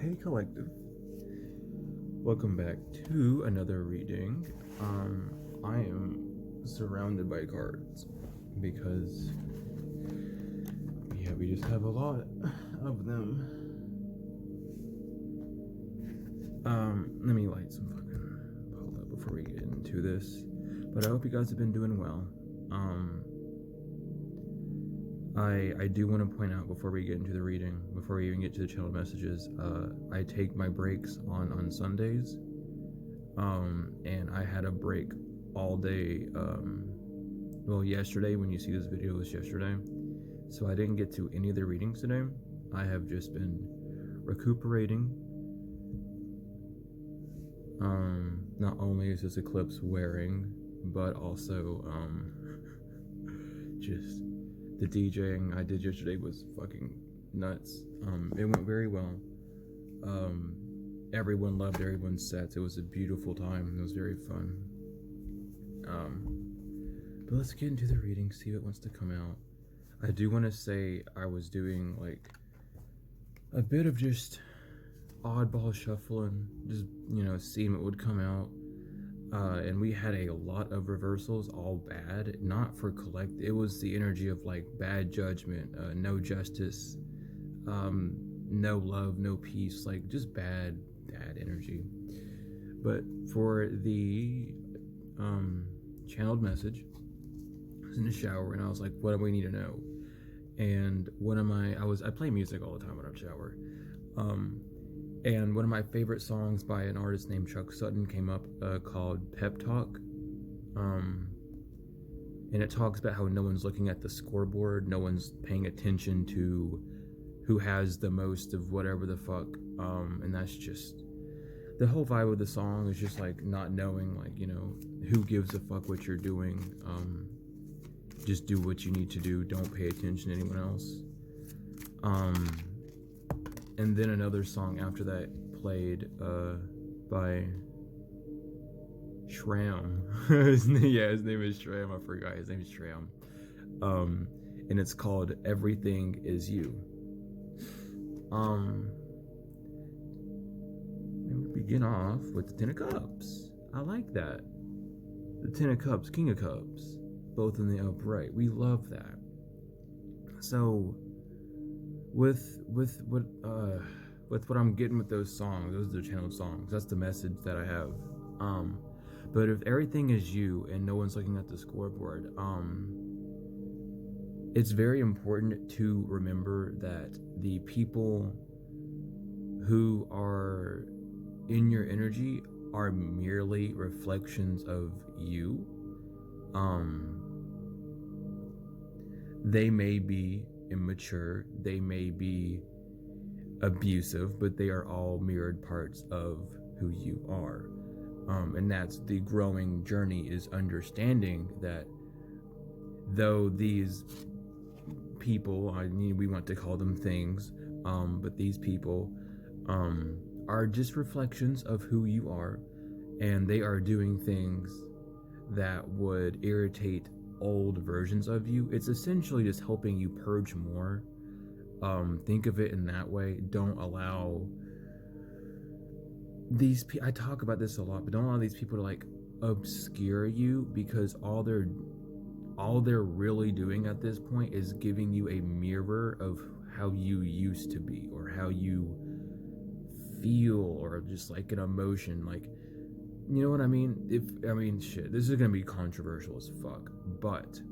Hey Collective, welcome back to another reading. I am surrounded by cards because, yeah, we just have a lot of them. Let me light some fucking Polo before we get into this. But I hope you guys have been doing well. I do want to point out before we get into the reading, before we even get to the channel messages, I take my breaks on Sundays, and I had a break all day. Well, yesterday, when you see this video, was yesterday, so I didn't get to any of the readings today. I have just been recuperating. Not only is this eclipse wearing, but also just the DJing I did yesterday was fucking nuts. It went very well. Everyone loved everyone's sets. It was a beautiful time. It was very fun. But let's get into the reading, see what wants to come out. I do want to say I was doing like a bit of just oddball shuffling, just, seeing what would come out. And we had a lot of reversals, all bad. Not for collect. It was the energy of like bad judgment, no justice, no love, no peace, like just bad energy. But for the channeled message, I was in the shower and I was like, what do we need to know? And I play music all the time when I shower. And one of my favorite songs by an artist named Chuck Sutton came up, called Pep Talk. And it talks about how no one's looking at the scoreboard, no one's paying attention to who has the most of whatever the fuck. And that's just the whole vibe of the song is just like not knowing, like, who gives a fuck what you're doing. Just do what you need to do. Don't pay attention to anyone else. And then another song after that played by Shram. His name is Shram. I forgot. His name is Shram. And it's called Everything Is You. And we begin off with the Ten of Cups. I like that. The Ten of Cups, King of Cups, both in the upright. We love that. So with what I'm getting with those songs, those are the channeled songs. That's the message that I have. But if everything is you and no one's looking at the scoreboard, it's very important to remember that the people who are in your energy are merely reflections of you. They may be immature, they may be abusive, but they are all mirrored parts of who you are. And that's the growing journey, is understanding that though these people, we want to call them things, but these people are just reflections of who you are, and they are doing things that would irritate old versions of you. It's essentially just helping you purge more. Think of it in that way. Don't allow these people, I talk about this a lot, but don't allow these people to like obscure you, because all they're really doing at this point is giving you a mirror of how you used to be, or how you feel, or just like an emotion, like, you know what I mean? Shit, this is gonna be controversial as fuck, but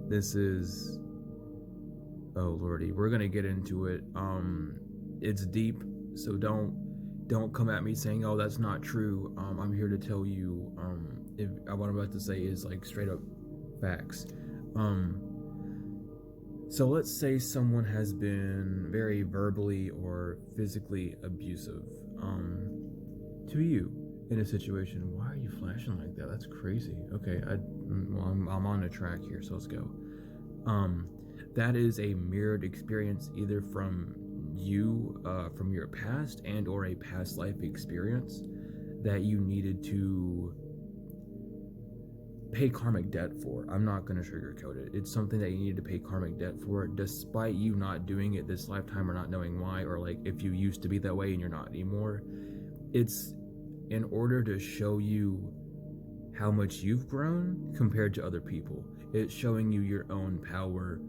this is, oh lordy, we're gonna get into it. It's deep, so don't come at me saying, oh, that's not true. I'm here to tell you, if what I'm about to say is like straight up facts. So let's say someone has been very verbally or physically abusive to you in a situation. Why are you flashing like that? That's crazy. Okay, I'm on a track here, so let's go. That is a mirrored experience, either from you, from your past, and or a past life experience that you needed to pay karmic debt for. I'm not going to sugarcoat it. It's something that you need to pay karmic debt for, despite you not doing it this lifetime or not knowing why, or like if you used to be that way and you're not anymore. It's in order to show you how much you've grown compared to other people. It's showing you your own power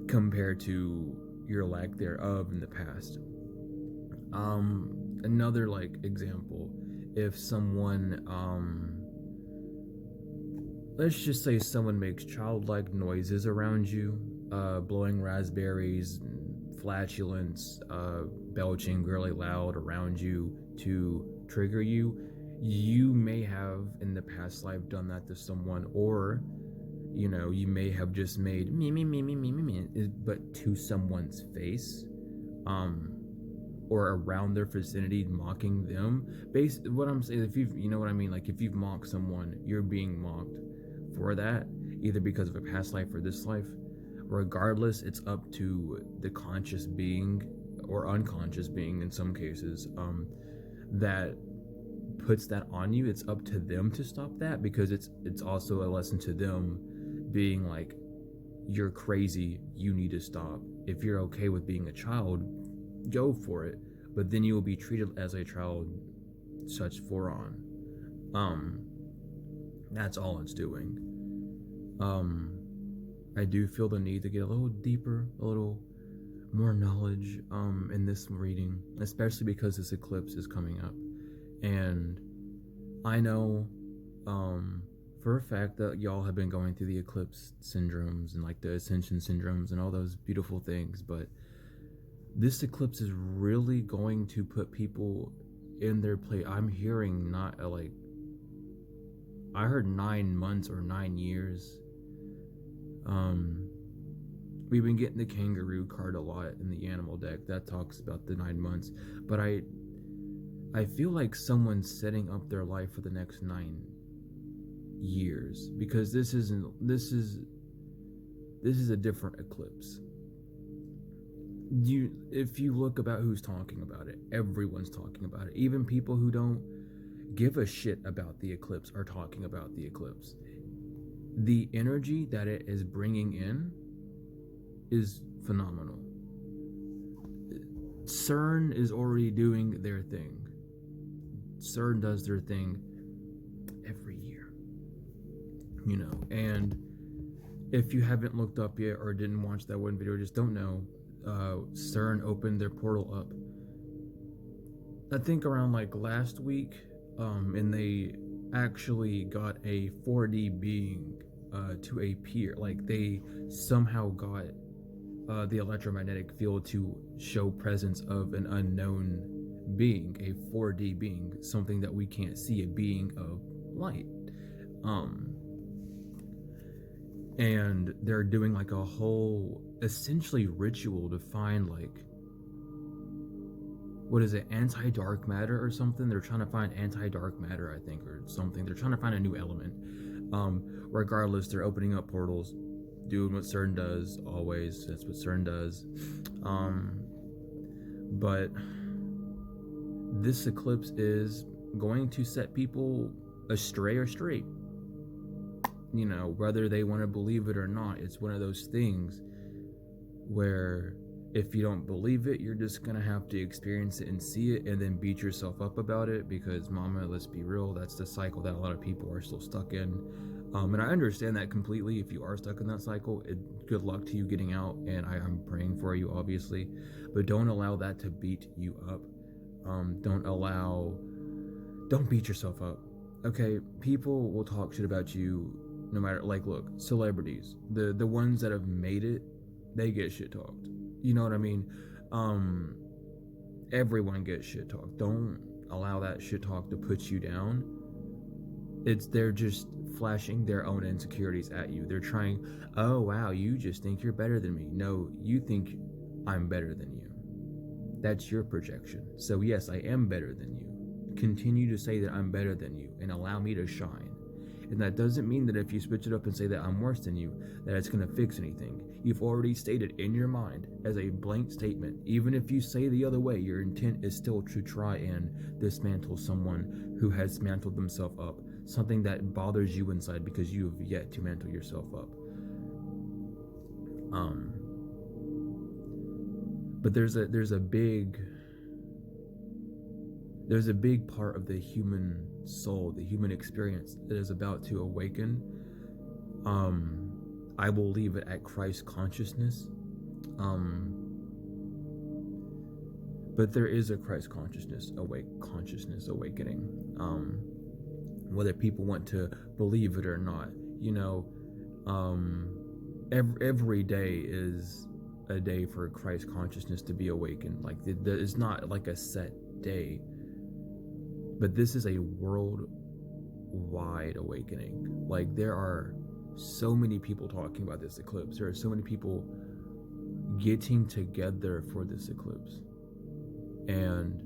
compared to your lack thereof in the past. Another like example, if someone let's just say someone makes childlike noises around you, blowing raspberries, flatulence, belching really loud around you to trigger you, you may have in the past life done that to someone, or you know, you may have just made me, but to someone's face, or around their vicinity, mocking them. What I'm saying, if you've, you know what I mean, like if you've mocked someone, you're being mocked for that, either because of a past life or this life. Regardless, it's up to the conscious being or unconscious being in some cases that puts that on you. It's up to them to stop that, because it's also a lesson to them, being like, you're crazy, you need to stop. If you're okay with being a child, go for it, but then you will be treated as a child such for on. That's all it's doing. I do feel the need to get a little deeper, a little more knowledge in this reading, especially because this eclipse is coming up. And I know for a fact that y'all have been going through the eclipse syndromes and like the ascension syndromes and all those beautiful things, but this eclipse is really going to put people in their place. I'm hearing I heard 9 months or 9 years. We've been getting the kangaroo card a lot in the animal deck that talks about the 9 months, but I feel like someone's setting up their life for the next 9 years, because this is a different eclipse. If you look about who's talking about it, everyone's talking about it. Even people who don't give a shit about the eclipse are talking about the eclipse. The energy that it is bringing in is phenomenal. CERN is already doing their thing. CERN does their thing every year, you know. And if you haven't looked up yet or didn't watch that one video, just don't know, CERN opened their portal up, I think around like last week, and they actually got a 4D being to appear. Like they somehow got the electromagnetic field to show presence of an unknown being, a 4D being, something that we can't see, a being of light. And they're doing like a whole essentially ritual to find like, what is it, anti-dark matter or something? They're trying to find anti-dark matter, I think, or something. They're trying to find a new element. Regardless, they're opening up portals, doing what CERN does, always. That's what CERN does. But this eclipse is going to set people astray or straight. You know, whether they want to believe it or not, it's one of those things where if you don't believe it, you're just gonna have to experience it and see it and then beat yourself up about it, because mama, let's be real, that's the cycle that a lot of people are still stuck in. And I understand that completely. If you are stuck in that cycle, good luck to you getting out, and I'm praying for you, obviously, but don't allow that to beat you up. Don't beat yourself up. Okay, people will talk shit about you no matter, like, look, celebrities, the ones that have made it, they get shit talked. You know what I mean? Everyone gets shit talked. Don't allow that shit talk to put you down. They're just flashing their own insecurities at you. They're trying, oh wow, you just think you're better than me. No, you think I'm better than you. That's your projection. So yes, I am better than you. Continue to say that I'm better than you and allow me to shine. And that doesn't mean that if you switch it up and say that I'm worse than you, that it's going to fix anything. You've already stated in your mind as a blank statement. Even if you say the other way, your intent is still to try and dismantle someone who has mantled themselves up something that bothers you inside because you have yet to mantle yourself up. But there's a big part of the human soul, the human experience, that is about to awaken. I will leave it at Christ consciousness. But there is a Christ consciousness awakening. Whether people want to believe it or not, every day is a day for Christ consciousness to be awakened. Like it's not like a set day, but this is a worldwide awakening. Like there are so many people talking about this eclipse. There are so many people getting together for this eclipse. And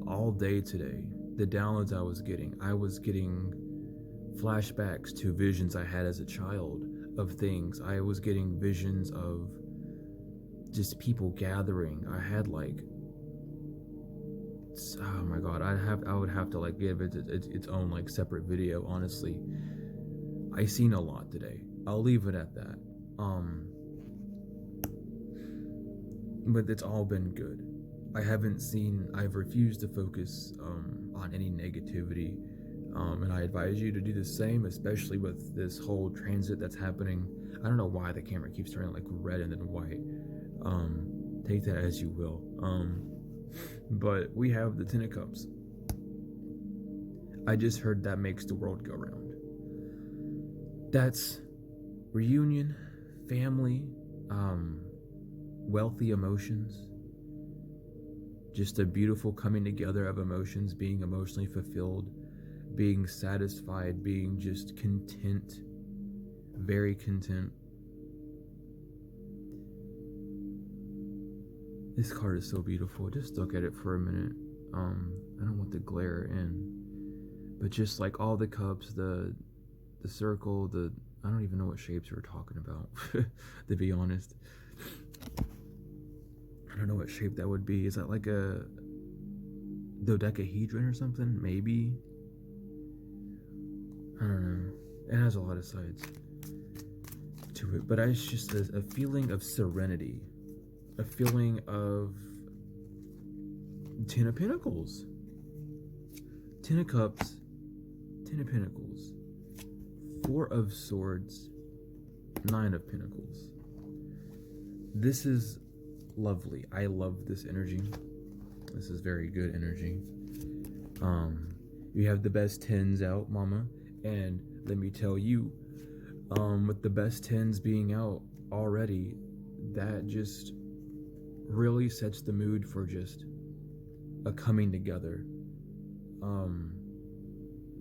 all day today, the downloads I was getting flashbacks to visions I had as a child of things. I was getting visions of just people gathering. I had like, oh my god, I would have to like give it its own like separate video. Honestly, I seen a lot today. I'll leave it at that. But it's all been good. I've refused to focus on any negativity, and I advise you to do the same, especially with this whole transit that's happening. I don't know why the camera keeps turning like red and then white. Take that as you will. But we have the Ten of Cups. I just heard that makes the world go round. That's reunion, family, wealthy emotions, just a beautiful coming together of emotions, being emotionally fulfilled, being satisfied, being just content, very content. This card is so beautiful. Just look at it for a minute. I don't want the glare in, but just like all the cups, the circle, I don't even know what shapes we're talking about, to be honest. I don't know what shape that would be. Is that like a dodecahedron or something? Maybe. I don't know. It has a lot of sides to it, but it's just a feeling of serenity, a feeling of Ten of Pentacles, Ten of Cups, Ten of Pentacles, Four of Swords, Nine of Pentacles. This is lovely. I love this energy. This is very good energy. You have the best tens out, mama, and let me tell you, with the best tens being out already, that just really sets the mood for just a coming together.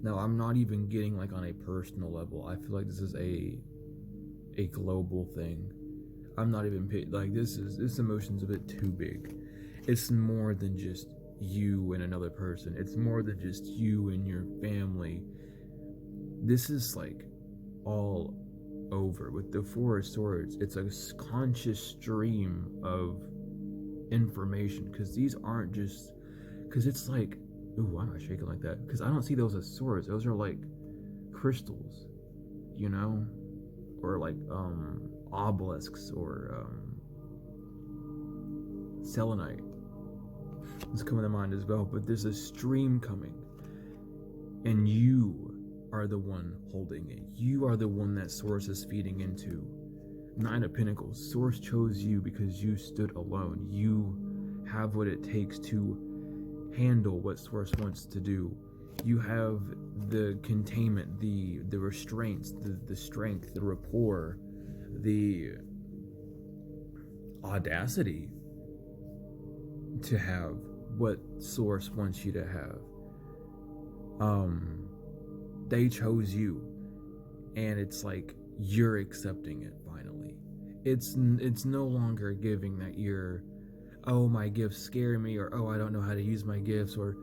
Now I'm not even getting like on a personal level. I feel like this is a global thing. I'm not even like this emotion's a bit too big. It's more than just you and another person. It's more than just you and your family. This is like all over. With the Four of Swords, it's a conscious stream of information, because these aren't just, because it's like, ooh, why am I shaking like that? Because I don't see those as swords. Those are like crystals, or like obelisks or selenite. It's coming to mind as well. But there's a stream coming, and you are the one holding it. You are the one that Source is feeding into. Nine of Pentacles. Source chose you because you stood alone. You have what it takes to handle what Source wants to do. You have the containment, the restraints, the strength, the rapport, the audacity to have what Source wants you to have. They chose you, and it's like you're accepting it finally. It's no longer giving that you're, oh, my gifts scare me, or oh, I don't know how to use my gifts, or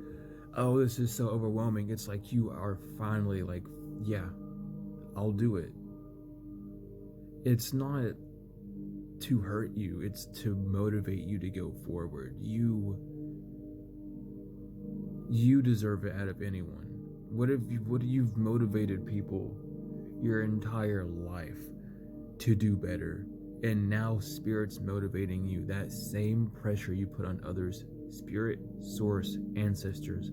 oh, this is so overwhelming. It's like you are finally like, yeah, I'll do it. It's not to hurt you, it's to motivate you to go forward. You You deserve it out of anyone. What if you've motivated people your entire life to do better, and now Spirit's motivating you? That same pressure you put on others, Spirit, Source, ancestors,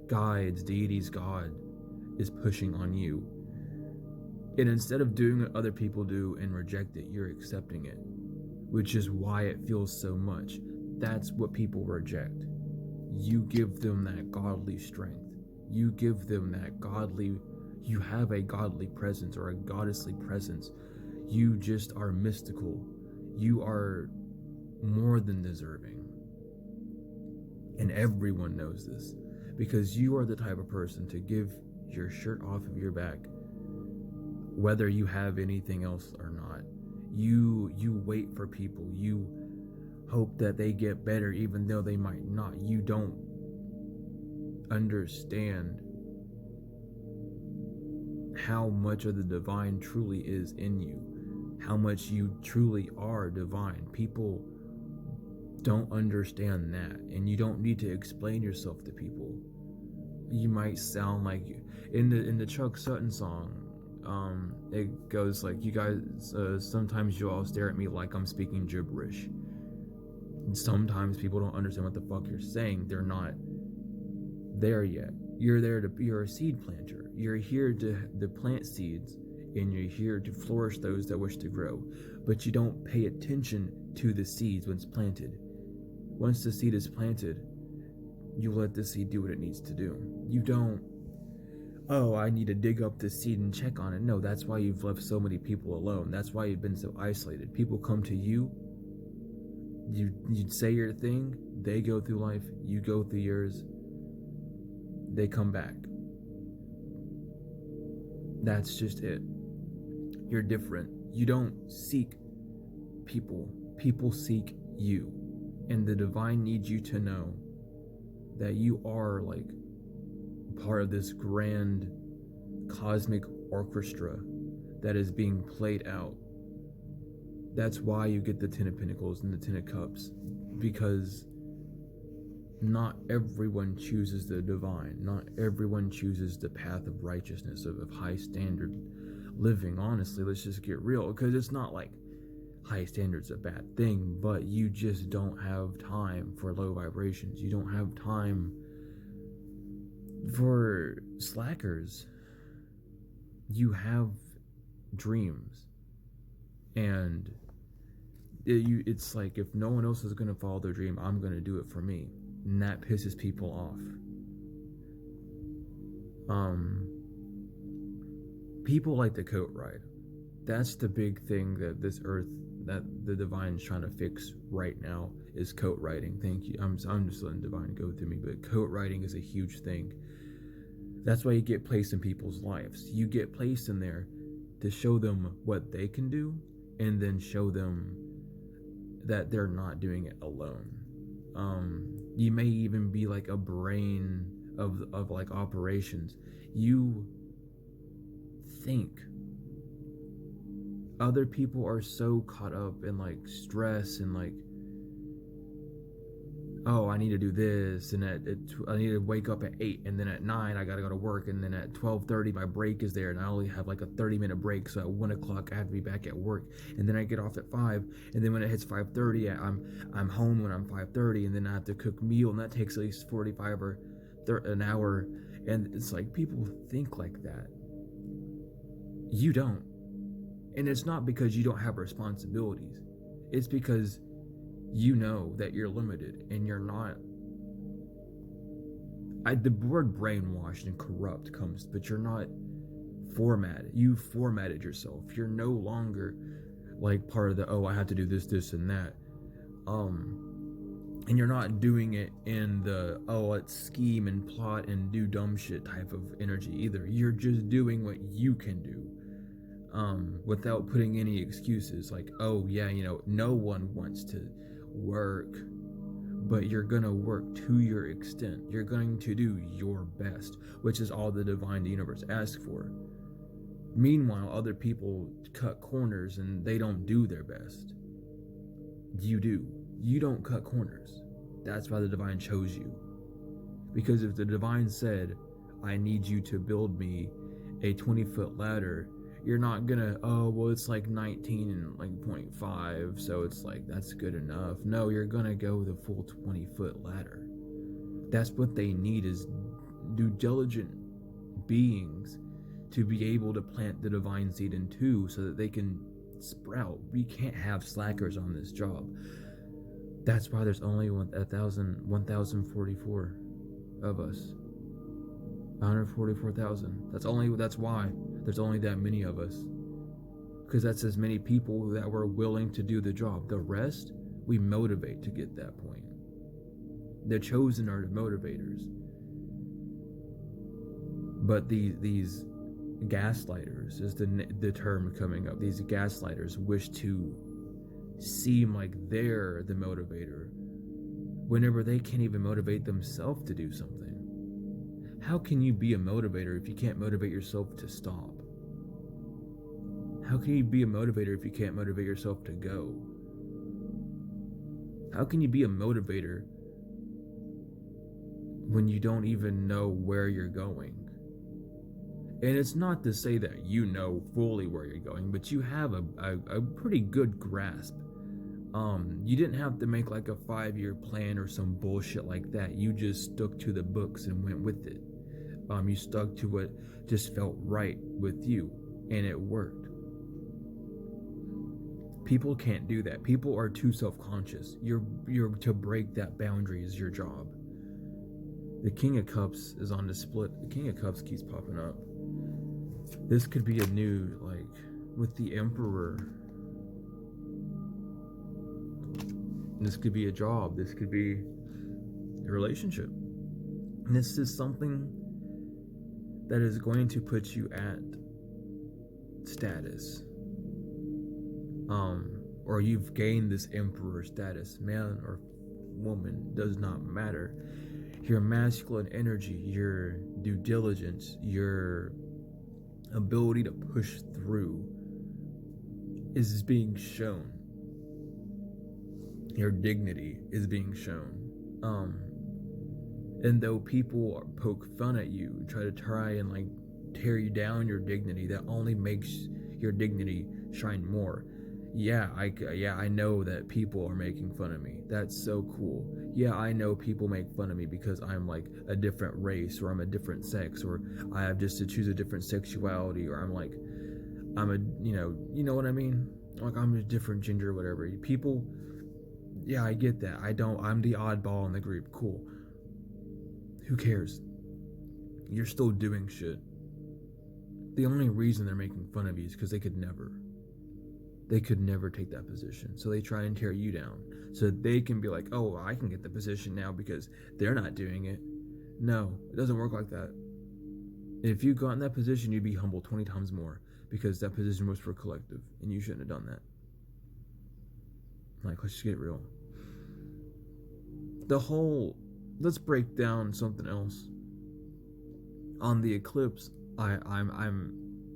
guides, deities, God is pushing on you. And instead of doing what other people do and reject it, you're accepting it, which is why it feels so much. That's what people reject. You give them that godly strength. You give them that godly, you have a godly presence or a goddessly presence. You just are mystical. You are more than deserving. And everyone knows this, because you are the type of person to give your shirt off of your back, whether you have anything else or not. You wait for people. You hope that they get better even though they might not. You don't understand how much of the divine truly is in you, how much you truly are divine. People don't understand that, and you don't need to explain yourself to people. You might sound like in the Chuck Sutton song, it goes like, you guys, sometimes you all stare at me like I'm speaking gibberish. Sometimes people don't understand what the fuck you're saying. They're not there yet. You're a seed planter. You're here to plant seeds, and you're here to flourish those that wish to grow. But you don't pay attention to the seeds when it's planted. Once the seed is planted, you let the seed do what it needs to do. You don't, oh, I need to dig up this seed and check on it. No, that's why you've left so many people alone. That's why you've been so isolated. People come to you, you say your thing, they go through life, you go through yours, they come back. That's just it. You're different. You don't seek people. People seek you. And the divine needs you to know that you are like part of this grand cosmic orchestra that is being played out. That's why you get the 10 of Pentacles and the 10 of Cups, because not everyone chooses the divine. Not everyone chooses the path of righteousness, of high standard living. Honestly, let's just get real, because it's not like high standard's a bad thing, but you just don't have time for low vibrations. You don't have time for slackers. You have dreams, and it's like, if no one else is going to follow their dream, I'm going to do it for me. And that pisses people off. People like the coat ride. That's the big thing that this earth, that the divine's trying to fix right now, is coat riding. Thank you. I'm just letting divine go through me, but coat riding is a huge thing. That's why you get placed in people's lives. You get placed in there to show them what they can do, and then show them that they're not doing it alone. You may even be like a brain of like operations. You think. Other people are so caught up in like stress and like, oh, I need to do this, and I need to wake up at 8, and then at 9 I gotta go to work, and then at 12:30 my break is there, and I only have like a 30-minute break, so at 1 o'clock I have to be back at work, and then I get off at 5, and then when it hits 5:30 I'm home when I'm 5:30, and then I have to cook meal, and that takes at least 45 or an hour. And it's like, people think like that. You don't. And it's not because you don't have responsibilities. It's because you know that you're limited, and you're not. The word brainwashed and corrupt comes, but you're not formatted. You formatted yourself. You're no longer like part of the, oh, I have to do this, this, and that. And you're not doing it in the, oh, let's scheme and plot and do dumb shit type of energy either. You're just doing what you can do. Without putting any excuses like, oh yeah, no one wants to work, but you're gonna work to your extent. You're going to do your best, which is all the divine, the universe asks for. Meanwhile, other people cut corners and they don't do their best. You do. You don't cut corners. That's why the divine chose you. Because if the divine said, I need you to build me a 20-foot ladder, you're not gonna, oh, well, it's like 19 and like 0.5, so it's like, that's good enough. No, you're gonna go the full 20-foot ladder. That's what they need, is due diligent beings to be able to plant the divine seed in two so that they can sprout. We can't have slackers on this job. That's why there's only 1,044 of us. 144,000. That's why there's only that many of us. Because that's as many people that were willing to do the job. The rest, we motivate to get that point. The chosen are the motivators. But these gaslighters is the term coming up. These gaslighters wish to seem like they're the motivator whenever they can't even motivate themselves to do something. How can you be a motivator if you can't motivate yourself to stop? How can you be a motivator if you can't motivate yourself to go? How can you be a motivator when you don't even know where you're going? And it's not to say that you know fully where you're going, but you have a pretty good grasp. You didn't have to make like a 5-year plan or some bullshit like that. You just stuck to the books and went with it. You stuck to what just felt right with you, and it worked. People can't do that. People are too self-conscious. You're to break that boundary is your job. The King of Cups is on the split. The King of Cups keeps popping up. This could be a new, like, with the Emperor. This could be a job. This could be a relationship. And this is something that is going to put you at status. Or you've gained this Emperor status. Man or woman, does not matter. Your masculine energy, your due diligence, your ability to push through is being shown. Your dignity is being shown. And though people poke fun at you, try and like tear you down your dignity, that only makes your dignity shine more. Yeah, I know that people are making fun of me. That's so cool. Yeah, I know people make fun of me because I'm like a different race, or I'm a different sex, or I have just to choose a different sexuality, or I'm a, you know what I mean? Like I'm a different gender or whatever. People, yeah, I get that. I'm the oddball in the group. Cool. Who cares? You're still doing shit. The only reason they're making fun of you is because they could never take that position. So they try and tear you down so they can be like, oh, I can get the position now because they're not doing it. No, it doesn't work like that. If you got in that position, you'd be humbled 20 times more because that position was for collective and you shouldn't have done that. Like, let's just get real. Let's break down something else. On the eclipse, I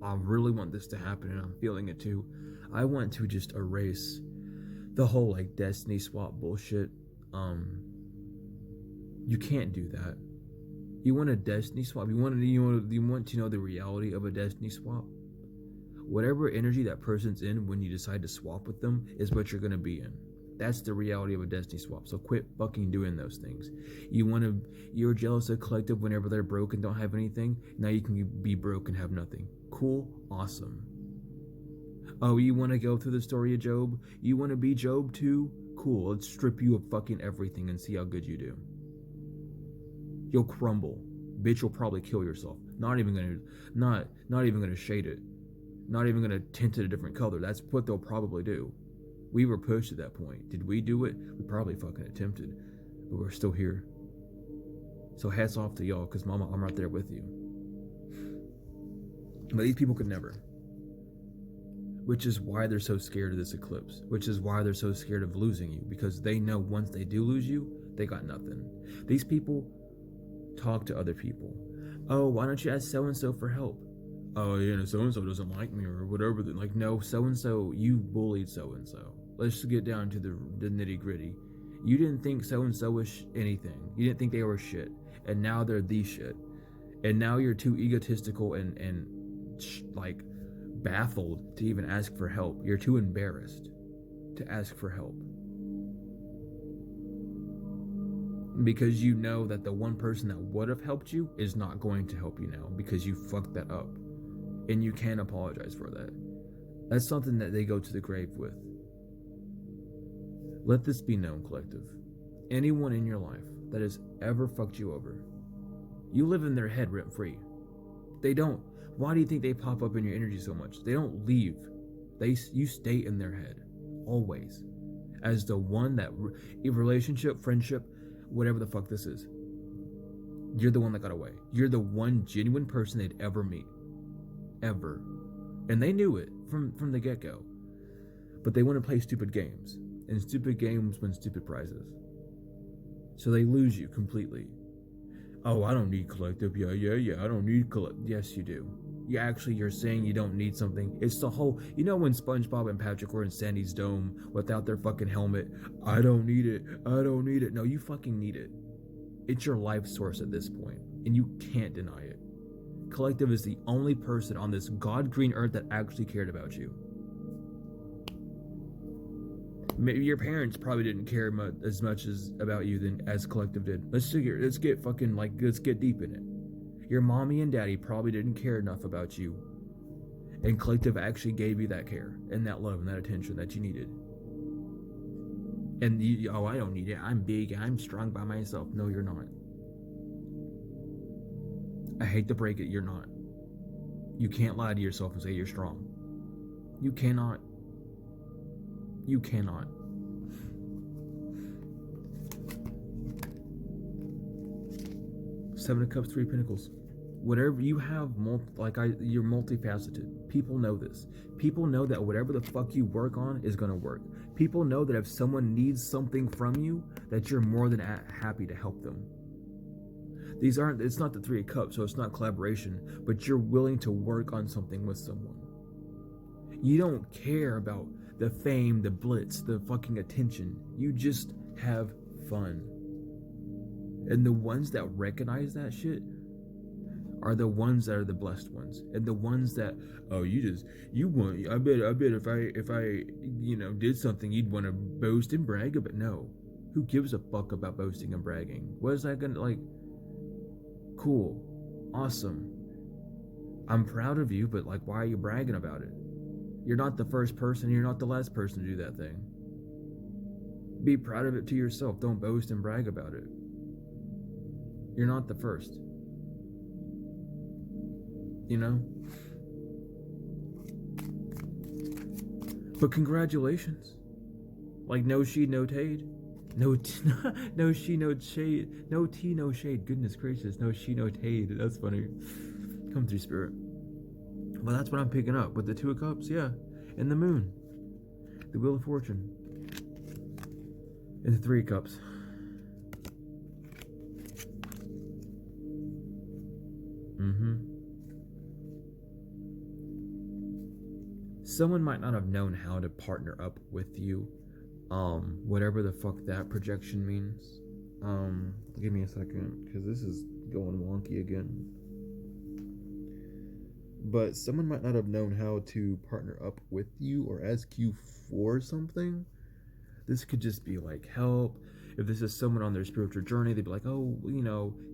really want this to happen, and I'm feeling it too. I want to just erase the whole like destiny swap bullshit. You can't do that. You want a destiny swap? You want to know the reality of a destiny swap? Whatever energy that person's in when you decide to swap with them is what you're gonna be in. That's the reality of a destiny swap. So quit fucking doing those things. You're jealous of collective whenever they're broke and don't have anything. Now you can be broke and have nothing. Cool, awesome. Oh, you want to go through the story of Job? You want to be Job too? Cool, let's strip you of fucking everything and see how good you do. You'll crumble. Bitch, you'll probably kill yourself. Not even gonna shade it. Not even gonna tint it a different color. That's what they'll probably do. We were pushed at that point. Did we do it? We probably fucking attempted, but we're still here. So hats off to y'all, because mama, I'm right there with you. But these people could never. Which is why they're so scared of this eclipse. Which is why they're so scared of losing you, because they know once they do lose you, they got nothing. These people talk to other people. Oh, why don't you ask so-and-so for help? Oh, so-and-so doesn't like me or whatever. Like, no, so-and-so, you bullied so-and-so. Let's get down to the nitty-gritty. You didn't think so-and-so was anything. You didn't think they were shit. And now they're the shit. And now you're too egotistical and like baffled to even ask for help. You're too embarrassed to ask for help. Because you know that the one person that would have helped you is not going to help you now because you fucked that up. And you can't apologize for that. That's something that they go to the grave with. Let this be known, collective. Anyone in your life that has ever fucked you over, you live in their head rent free. They don't. Why do you think they pop up in your energy so much? They don't leave. You stay in their head. Always. As the one that, relationship, friendship, whatever the fuck this is, you're the one that got away. You're the one genuine person they'd ever meet. Ever. And they knew it from the get-go. But they want to play stupid games. And stupid games win stupid prizes. So they lose you completely. Oh, I don't need collective. Yeah, I don't need collective. Yes, you do. You're saying you don't need something. It's the whole, when SpongeBob and Patrick were in Sandy's dome without their fucking helmet. I don't need it. No, you fucking need it. It's your life source at this point, and you can't deny it. Collective is the only person on this god-green earth that actually cared about you. Maybe your parents probably didn't care as much about you as Collective did. Let's get deep in it. Your mommy and daddy probably didn't care enough about you, and Collective actually gave you that care and that love and that attention that you needed. And I don't need it. I'm big. I'm strong by myself. No, you're not. I hate to break it. You're not. You can't lie to yourself and say you're strong. You cannot. You cannot. Seven of Cups, Three of Pentacles. Whatever you have, you're multifaceted. People know this. People know that whatever the fuck you work on is gonna work. People know that if someone needs something from you, that you're more than happy to help them. It's not the Three of Cups, so it's not collaboration, but you're willing to work on something with someone. You don't care about the fame, the blitz, the fucking attention. You just have fun. And the ones that recognize that shit are the ones that are the blessed ones. And the ones that, I bet if I did something, you'd want to boast and brag about. No. Who gives a fuck about boasting and bragging? What is that gonna, cool. Awesome. I'm proud of you, but why are you bragging about it? You're not the first person, you're not the last person to do that thing. Be proud of it to yourself. Don't boast and brag about it. You're not the first. But congratulations. No she, no tade. No she, no shade. No tea, no shade. Goodness gracious. No she, no tade. That's funny. Come through, spirit. Well, that's what I'm picking up with the Two of Cups, yeah. And the Moon. The Wheel of Fortune. And the Three of Cups. Someone might not have known how to partner up with you. Whatever the fuck that projection means. Give me a second, because this is going wonky again. But someone might not have known how to partner up with you or ask you for something. This could just be help. If this is someone on their spiritual journey, they'd be like, oh,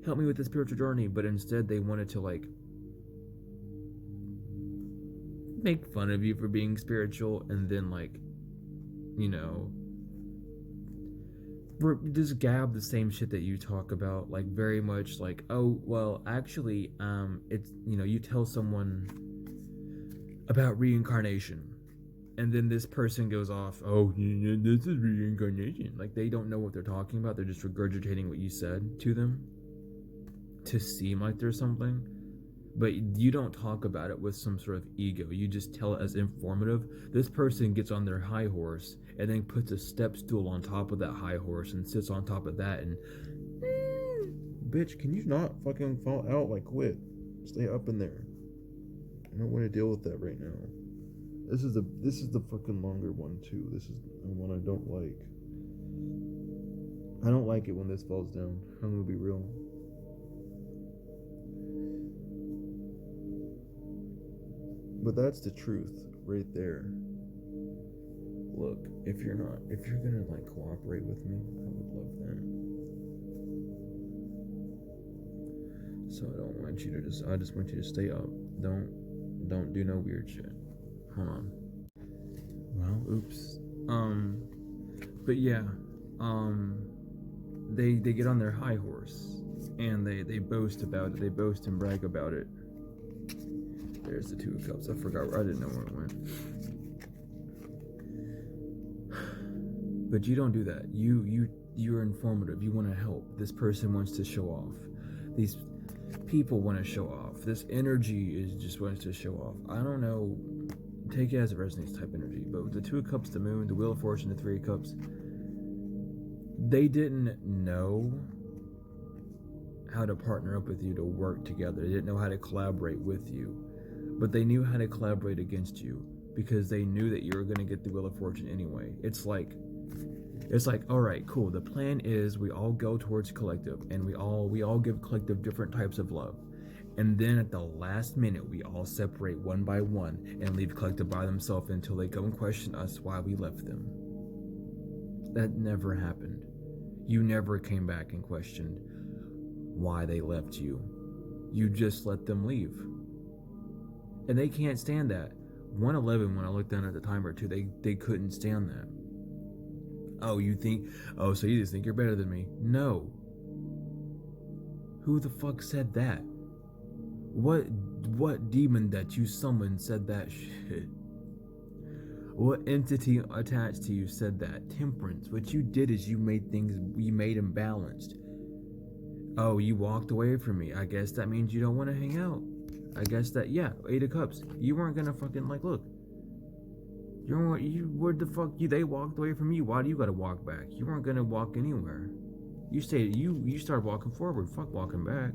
help me with the spiritual journey. But instead they wanted to make fun of you for being spiritual, and then just gab the same shit that you talk about, very much oh, well, actually, it's, you tell someone about reincarnation, and then this person goes off, oh, this is reincarnation. They don't know what they're talking about. They're just regurgitating what you said to them to seem like there's something. But you don't talk about it with some sort of ego. You just tell it as informative. This person gets on their high horse and then puts a step stool on top of that high horse and sits on top of that and... Bitch, can you not fucking fall out? Quit. Stay up in there. I don't want to deal with that right now. This is the fucking longer one, too. This is the one I don't like. I don't like it when this falls down. I'm gonna be real. But that's the truth right there. Look, if you're gonna like cooperate with me, I would love that. So I just want you to stay up. Don't do no weird shit. Hold on. Well, oops. But yeah, they get on their high horse and they boast about it. They boast and brag about it. There's the Two of Cups. I didn't know where it went. But you don't do that. You're informative. You want to help. This person wants to show off. These people want to show off. This energy just wants to show off. I don't know. Take it as it resonates type energy. But with the Two of Cups, the Moon, the Wheel of Fortune, the Three of Cups, they didn't know how to partner up with you to work together. They didn't know how to collaborate with you. But they knew how to collaborate against you because they knew that you were going to get the Wheel of Fortune anyway. It's like, all right, cool. The plan is we all go towards collective, and we all give collective different types of love. And then at the last minute, we all separate one by one and leave collective by themselves until they go and question us why we left them. That never happened. You never came back and questioned why they left you. You just let them leave. And they can't stand that. 111, when I looked down at the timer too, they couldn't stand that. So you just think you're better than me? No. Who the fuck said that? What demon that you summoned said that shit? What entity attached to you said that? Temperance. What you did is you made them balanced. Oh, you walked away from me. I guess that means you don't want to hang out. I guess that, yeah, Eight of Cups. You weren't gonna fucking, like, look. Where the fuck they walked away from you. Why do you gotta walk back? You weren't gonna walk anywhere. You started walking forward. Fuck walking back.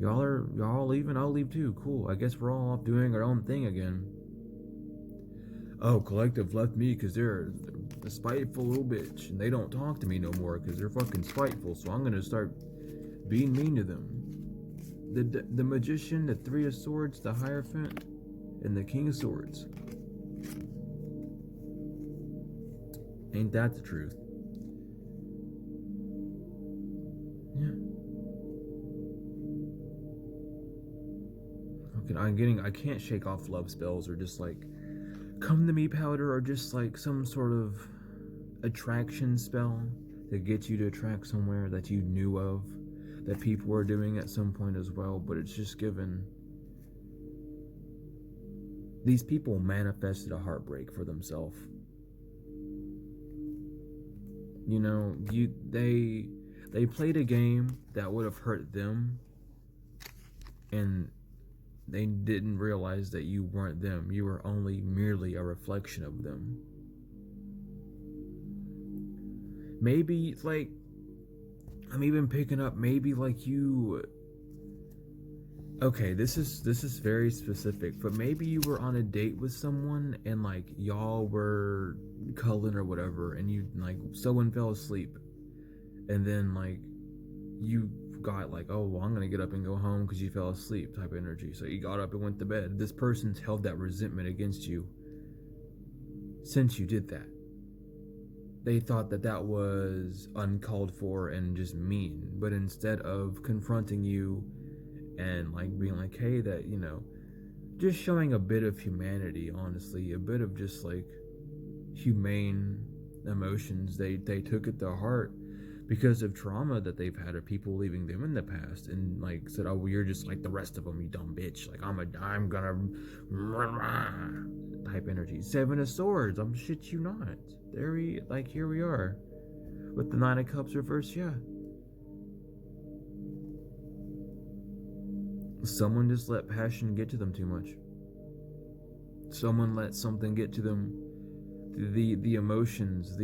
Y'all all leaving? I'll leave too. Cool. I guess we're all off doing our own thing again. Oh, collective left me because they're a spiteful little bitch. And they don't talk to me no more because they're fucking spiteful. So I'm gonna start being mean to them. The Magician, the Three of Swords, the Hierophant, and the King of Swords. Ain't that the truth? Yeah. Okay, I can't shake off love spells or just like come to me powder or just like some sort of attraction spell that gets you to attract somewhere that you knew of, that people were doing at some point as well, but it's just given. These people manifested a heartbreak for themselves. You know, they played a game that would have hurt them, and they didn't realize that you weren't them. You were only merely a reflection of them. Maybe, like, I'm even picking up, maybe like you... Okay, this is very specific, but maybe you were on a date with someone and like y'all were cuddling or whatever, and you like someone fell asleep, and then like you got like, oh well, I'm gonna get up and go home because you fell asleep type of energy. So you got up and went to bed. This person's held that resentment against you since you did that. They thought that was uncalled for and just mean, but instead of confronting you and like being like, hey, that, you know, just showing a bit of humanity, honestly, a bit of just like humane emotions, they took it to heart because of trauma that they've had of people leaving them in the past, and like said, oh well, you're just like the rest of them, you dumb bitch, like I'm gonna type energy. Seven of Swords, I'm shit you not. Here we are with the Nine of Cups reverse. Yeah, someone just let passion get to them too much. Someone let something get to them, the emotions,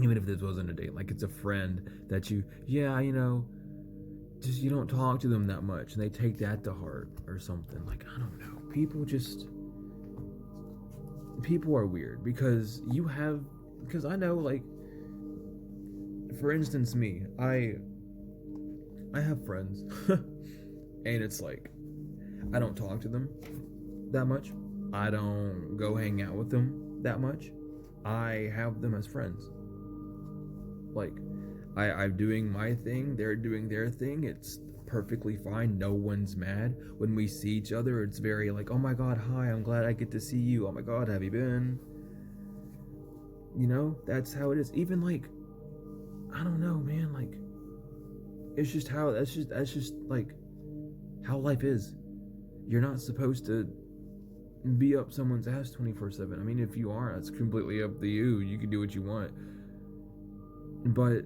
even if this wasn't a date, like it's a friend that you know, just you don't talk to them that much, and they take that to heart or something. Like, I don't know, people are weird because you have because I know, like, for instance, me, I have friends, and it's like I don't talk to them that much. I don't go hang out with them that much. I have them as friends. Like, I'm doing my thing, they're doing their thing. It's perfectly fine. No one's mad. When we see each other, it's very like, oh my god, hi, I'm glad I get to see you. Oh my god, have you been? You know, that's how it is. Even like, I don't know, man, like, it's just how, that's just like how life is. You're not supposed to be up someone's ass 24/7. I mean, if you are, that's completely up to you. You can do what you want. But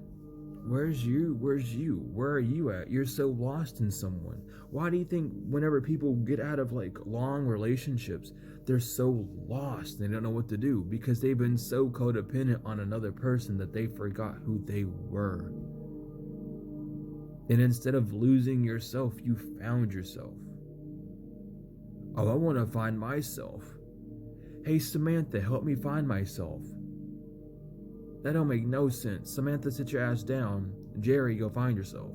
where's you? Where are you at? You're so lost in someone. Why do you think whenever people get out of like long relationships, they're so lost, they don't know what to do? Because they've been so codependent on another person that they forgot who they were. And instead of losing yourself, you found yourself. Oh, I want to find myself. Hey, Samantha, help me find myself. That don't make no sense. Samantha, sit your ass down. Jerry, go find yourself.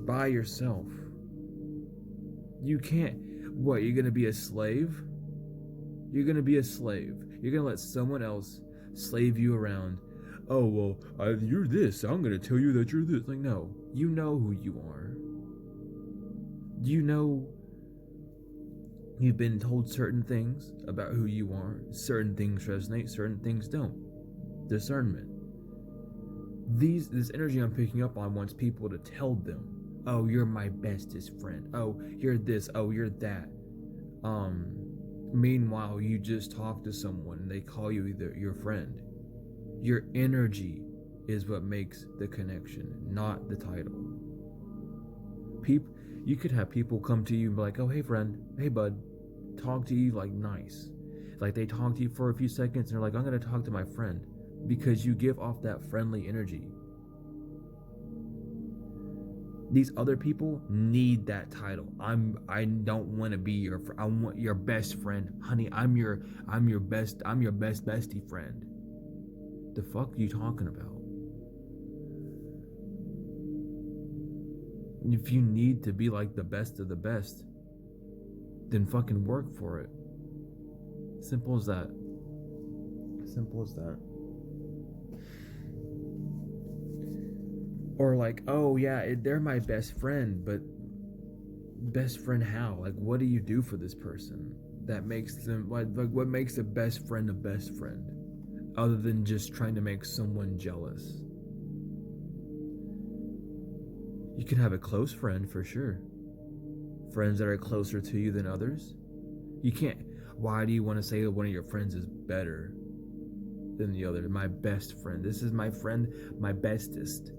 By yourself. You can't. What, you're gonna be a slave? You're gonna be a slave. You're gonna let someone else slave you around. Oh, well, you're this. I'm gonna tell you that you're this. Like, no. You know who you are. You know you've been told certain things about who you are. Certain things resonate, certain things don't. Discernment. This energy I'm picking up on wants people to tell them, oh, you're my bestest friend. Oh, you're this. Oh, you're that. Meanwhile, you just talk to someone and they call you either your friend. Your energy is what makes the connection, not the title. You could have people come to you and be like, oh, hey friend, hey bud, talk to you like nice. Like they talk to you for a few seconds and they're like, I'm gonna talk to my friend, because you give off that friendly energy. These other people need that title. I don't want to be your I want your best friend. Honey, I'm your best bestie friend. The fuck are you talking about? If you need to be like the best of the best, then fucking work for it. Simple as that. Simple as that. Or like, oh yeah, they're my best friend, but best friend how? Like, what do you do for this person that makes them like what makes a best friend a best friend, other than just trying to make someone jealous? You can have a close friend for sure. Friends that are closer to you than others. You can't. Why do you want to say that one of your friends is better than the other? My best friend. This is my friend, my bestest.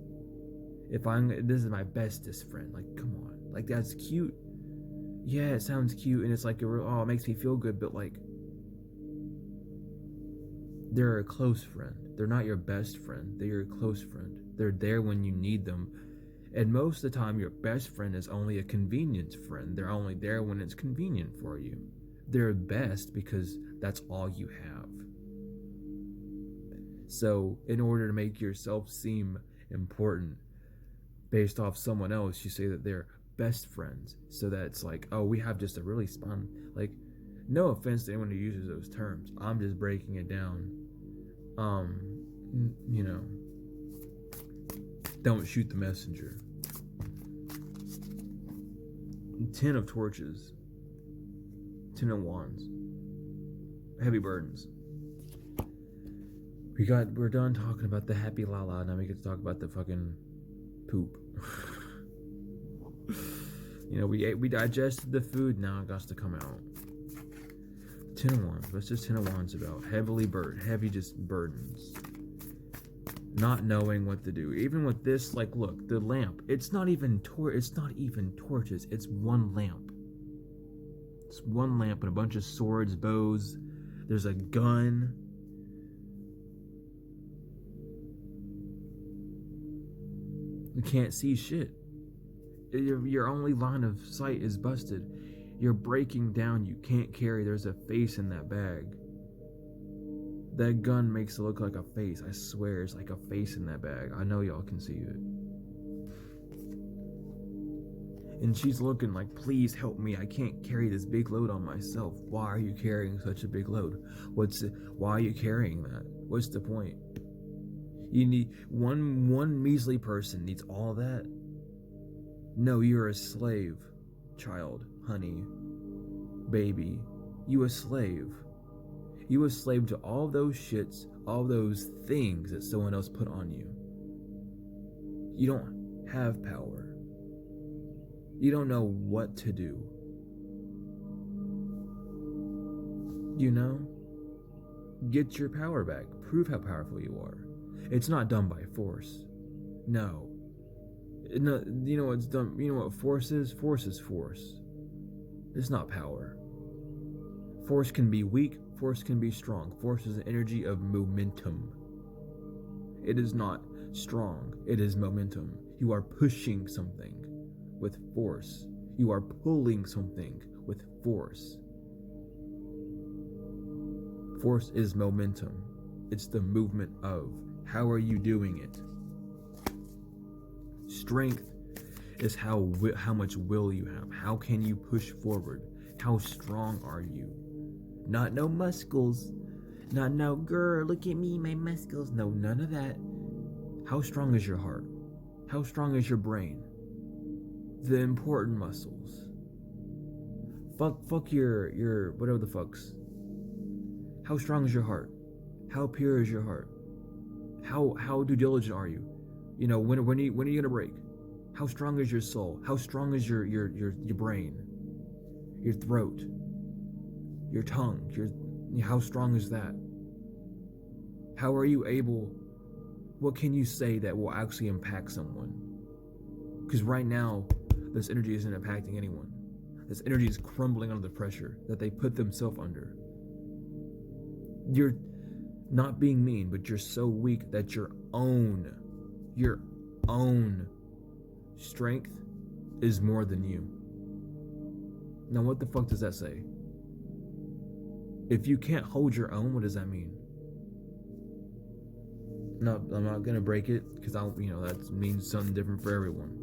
This is my bestest friend. Like, come on. Like, that's cute. Yeah, it sounds cute, and it's like, it makes me feel good, but like, they're a close friend. They're not your best friend. They're your close friend. They're there when you need them. And most of the time, your best friend is only a convenience friend. They're only there when it's convenient for you. They're best because that's all you have. So, in order to make yourself seem important based off someone else, you say that they're best friends. So that it's like, oh, we have just a really like, no offense to anyone who uses those terms. I'm just breaking it down. You know, don't shoot the messenger. 10 of torches. 10 of wands. Heavy burdens. We're done talking about the happy lala. Now we get to talk about the fucking poop. You know, we digested the food. Now it got to come out. 10 of wands. What's this 10 of wands about? Heavy just burdens. Not knowing what to do. Even with this, like, look, the lamp. It's not even torches. It's one lamp. It's one lamp and a bunch of swords, bows. There's a gun. You can't see shit. Your only line of sight is busted. You're breaking down. You can't carry. There's a face in that bag. That gun makes it look like a face. I swear it's like a face in that bag. I know y'all can see it. And she's looking like, please help me. I can't carry this big load on myself. Why are you carrying such a big load? Why are you carrying that? What's the point? You need one measly person needs all that? No, you're a slave, child, honey, baby. You a slave. You a slave to all those shits, all those things that someone else put on you. You don't have power. You don't know what to do. You know? Get your power back. Prove how powerful you are. It's not done by force. No. No, you know what's done? You know what force is? Force is force. It's not power. Force can be weak. Force can be strong. Force is an energy of momentum. It is not strong. It is momentum. You are pushing something with force. You are pulling something with force. Force is momentum. It's the movement of. How are you doing it? Strength is how much will you have. How can you push forward? How strong are you? Not no muscles. Not no, girl, look at me, my muscles. No, none of that. How strong is your heart? How strong is your brain? The important muscles. Fuck your whatever the fucks. How strong is your heart? How pure is your heart? How due diligent are you? You know, when are you gonna break? How strong is your soul? How strong is your brain? Your throat? Your tongue? How strong is that? How are you able? What can you say that will actually impact someone? Because right now, this energy isn't impacting anyone. This energy is crumbling under the pressure that they put themselves under. You're not being mean, but you're so weak that your own strength is more than you. Now, what the fuck does that say? If you can't hold your own, what does that mean? No, I'm not gonna break it because that means something different for everyone.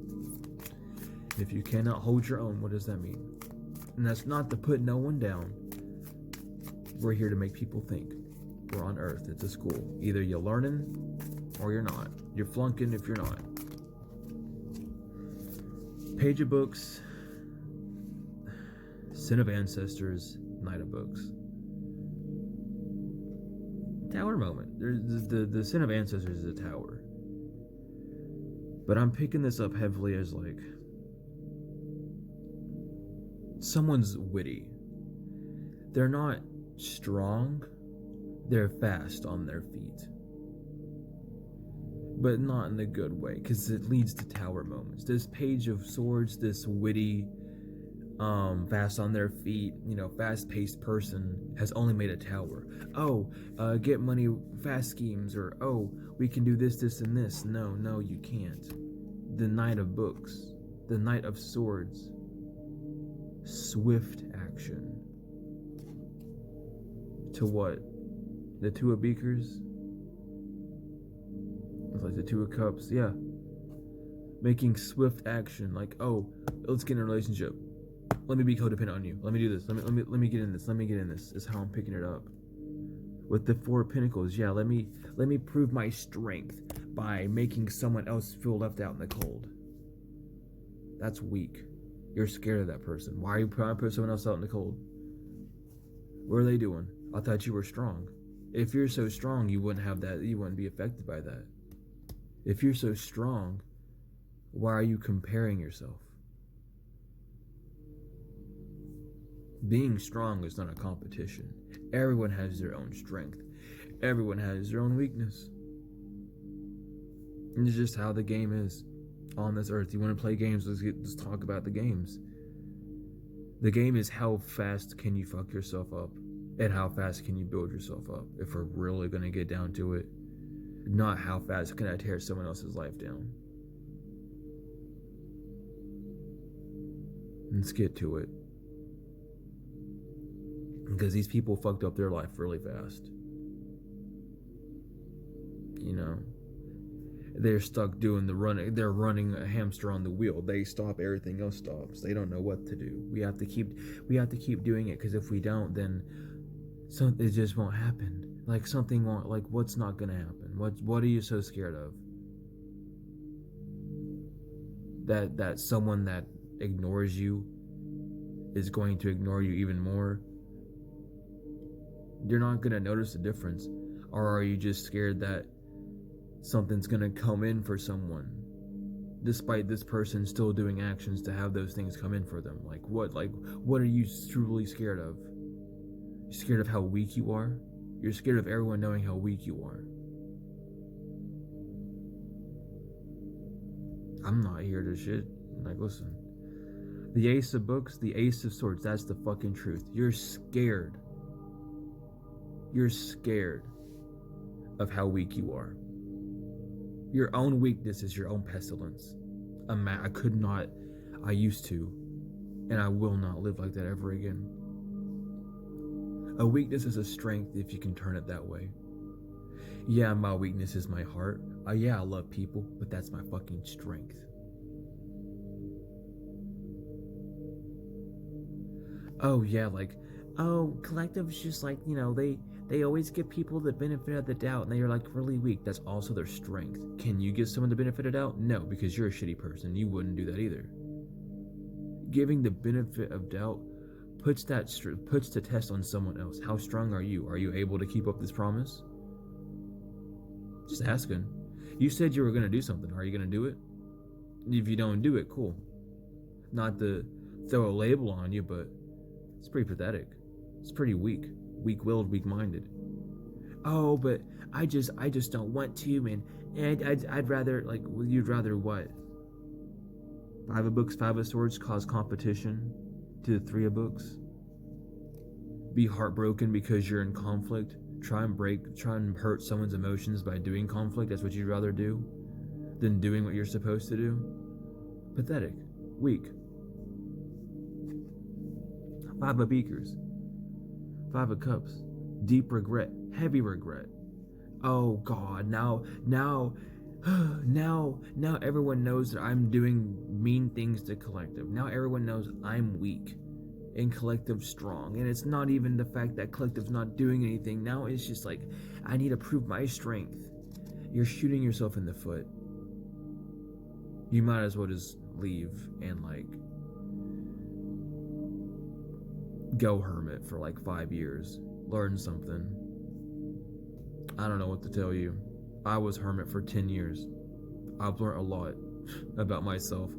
If you cannot hold your own, what does that mean? And that's not to put no one down. We're here to make people think. We're on Earth. It's a school. Either you're learning or you're not. You're flunking if you're not. Page of Books, Sin of Ancestors, Knight of Books. Tower moment. The Sin of Ancestors is a tower. But I'm picking this up heavily as like someone's witty. They're not strong. They're fast on their feet. But not in a good way, because it leads to tower moments. This Page of Swords, this witty, fast on their feet, fast-paced person has only made a tower. Get money fast schemes, or we can do this, this, and this. No, you can't. The Knight of Books, the Knight of Swords, swift action. To what? The Two of Beakers? It's like the Two of Cups, yeah. Making swift action, like, let's get in a relationship. Let me be codependent on you. Let me do this. Let me get in this. Let me get in this. Is how I'm picking it up. With the Four of Pentacles, yeah, let me prove my strength by making someone else feel left out in the cold. That's weak. You're scared of that person. Why are you trying to put someone else out in the cold? What are they doing? I thought you were strong. If you're so strong, you wouldn't have that. You wouldn't be affected by that. If you're so strong, why are you comparing yourself? Being strong is not a competition. Everyone has their own strength. Everyone has their own weakness. And it's just how the game is on this earth. You want to play games? Let's talk about the games. The game is how fast can you fuck yourself up, and how fast can you build yourself up. If we're really gonna get down to it, not how fast can I tear someone else's life down. Let's get to it. Because these people fucked up their life really fast. you know, they're stuck doing the running. They're running a hamster on the wheel. They stop, everything else stops. They don't know what to do. We have to keep doing it, because if we don't, then it just won't happen. Like, something won't, like, what's not gonna happen? What are you so scared of? That someone that ignores you is going to ignore you even more? You're not gonna notice the difference. Or are you just scared that something's gonna come in for someone, despite this person still doing actions to have those things come in for them? Like, what are you truly scared of? You're scared of how weak you are? You're scared of everyone knowing how weak you are. I'm not here to shit. Like, listen. The Ace of Books, the Ace of Swords, that's the fucking truth. You're scared. You're scared of how weak you are. Your own weakness is your own pestilence. I could not, I used to, and I will not live like that ever again. A weakness is a strength if you can turn it that way. Yeah, my weakness is my heart. Yeah, I love people, but that's my fucking strength. Oh yeah, like, oh, collectives just like, they always give people the benefit of the doubt, and they're like really weak. That's also their strength. Can you give someone the benefit of doubt? No, because you're a shitty person. You wouldn't do that either. Giving the benefit of doubt puts the test on someone else. How strong are you? Are you able to keep up this promise? Just asking. You said you were going to do something. Are you going to do it? If you don't do it, cool. Not to throw a label on you, but it's pretty pathetic. It's pretty weak. Weak-willed, weak-minded. Oh, but I just don't want to, man. And I'd rather, like, you'd rather what? 5 of Books, 5 of Swords, cause competition to the 3 of Books? Be heartbroken because you're in conflict? Try and hurt someone's emotions by doing conflict? That's what you'd rather do than doing what you're supposed to do? Pathetic. Weak. 5 of Beakers. 5 of Cups. Deep regret. Heavy regret. Oh God, now everyone knows that I'm doing mean things to Collective. Now everyone knows I'm weak and Collective strong. And it's not even the fact that Collective's not doing anything. Now it's just like, I need to prove my strength. You're shooting yourself in the foot. You might as well just leave and like go hermit for like 5 years. Learn something. I don't know what to tell you. I was hermit for 10 years. I've learned a lot about myself,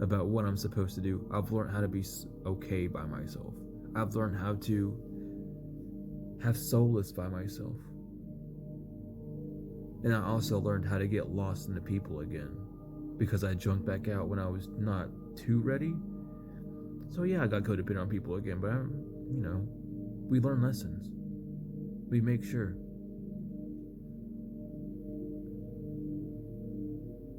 about what I'm supposed to do. I've learned how to be okay by myself. I've learned how to have solace by myself. And I also learned how to get lost in the people again, because I jumped back out when I was not too ready. So yeah, I got codependent on people again, but we learn lessons. We make sure.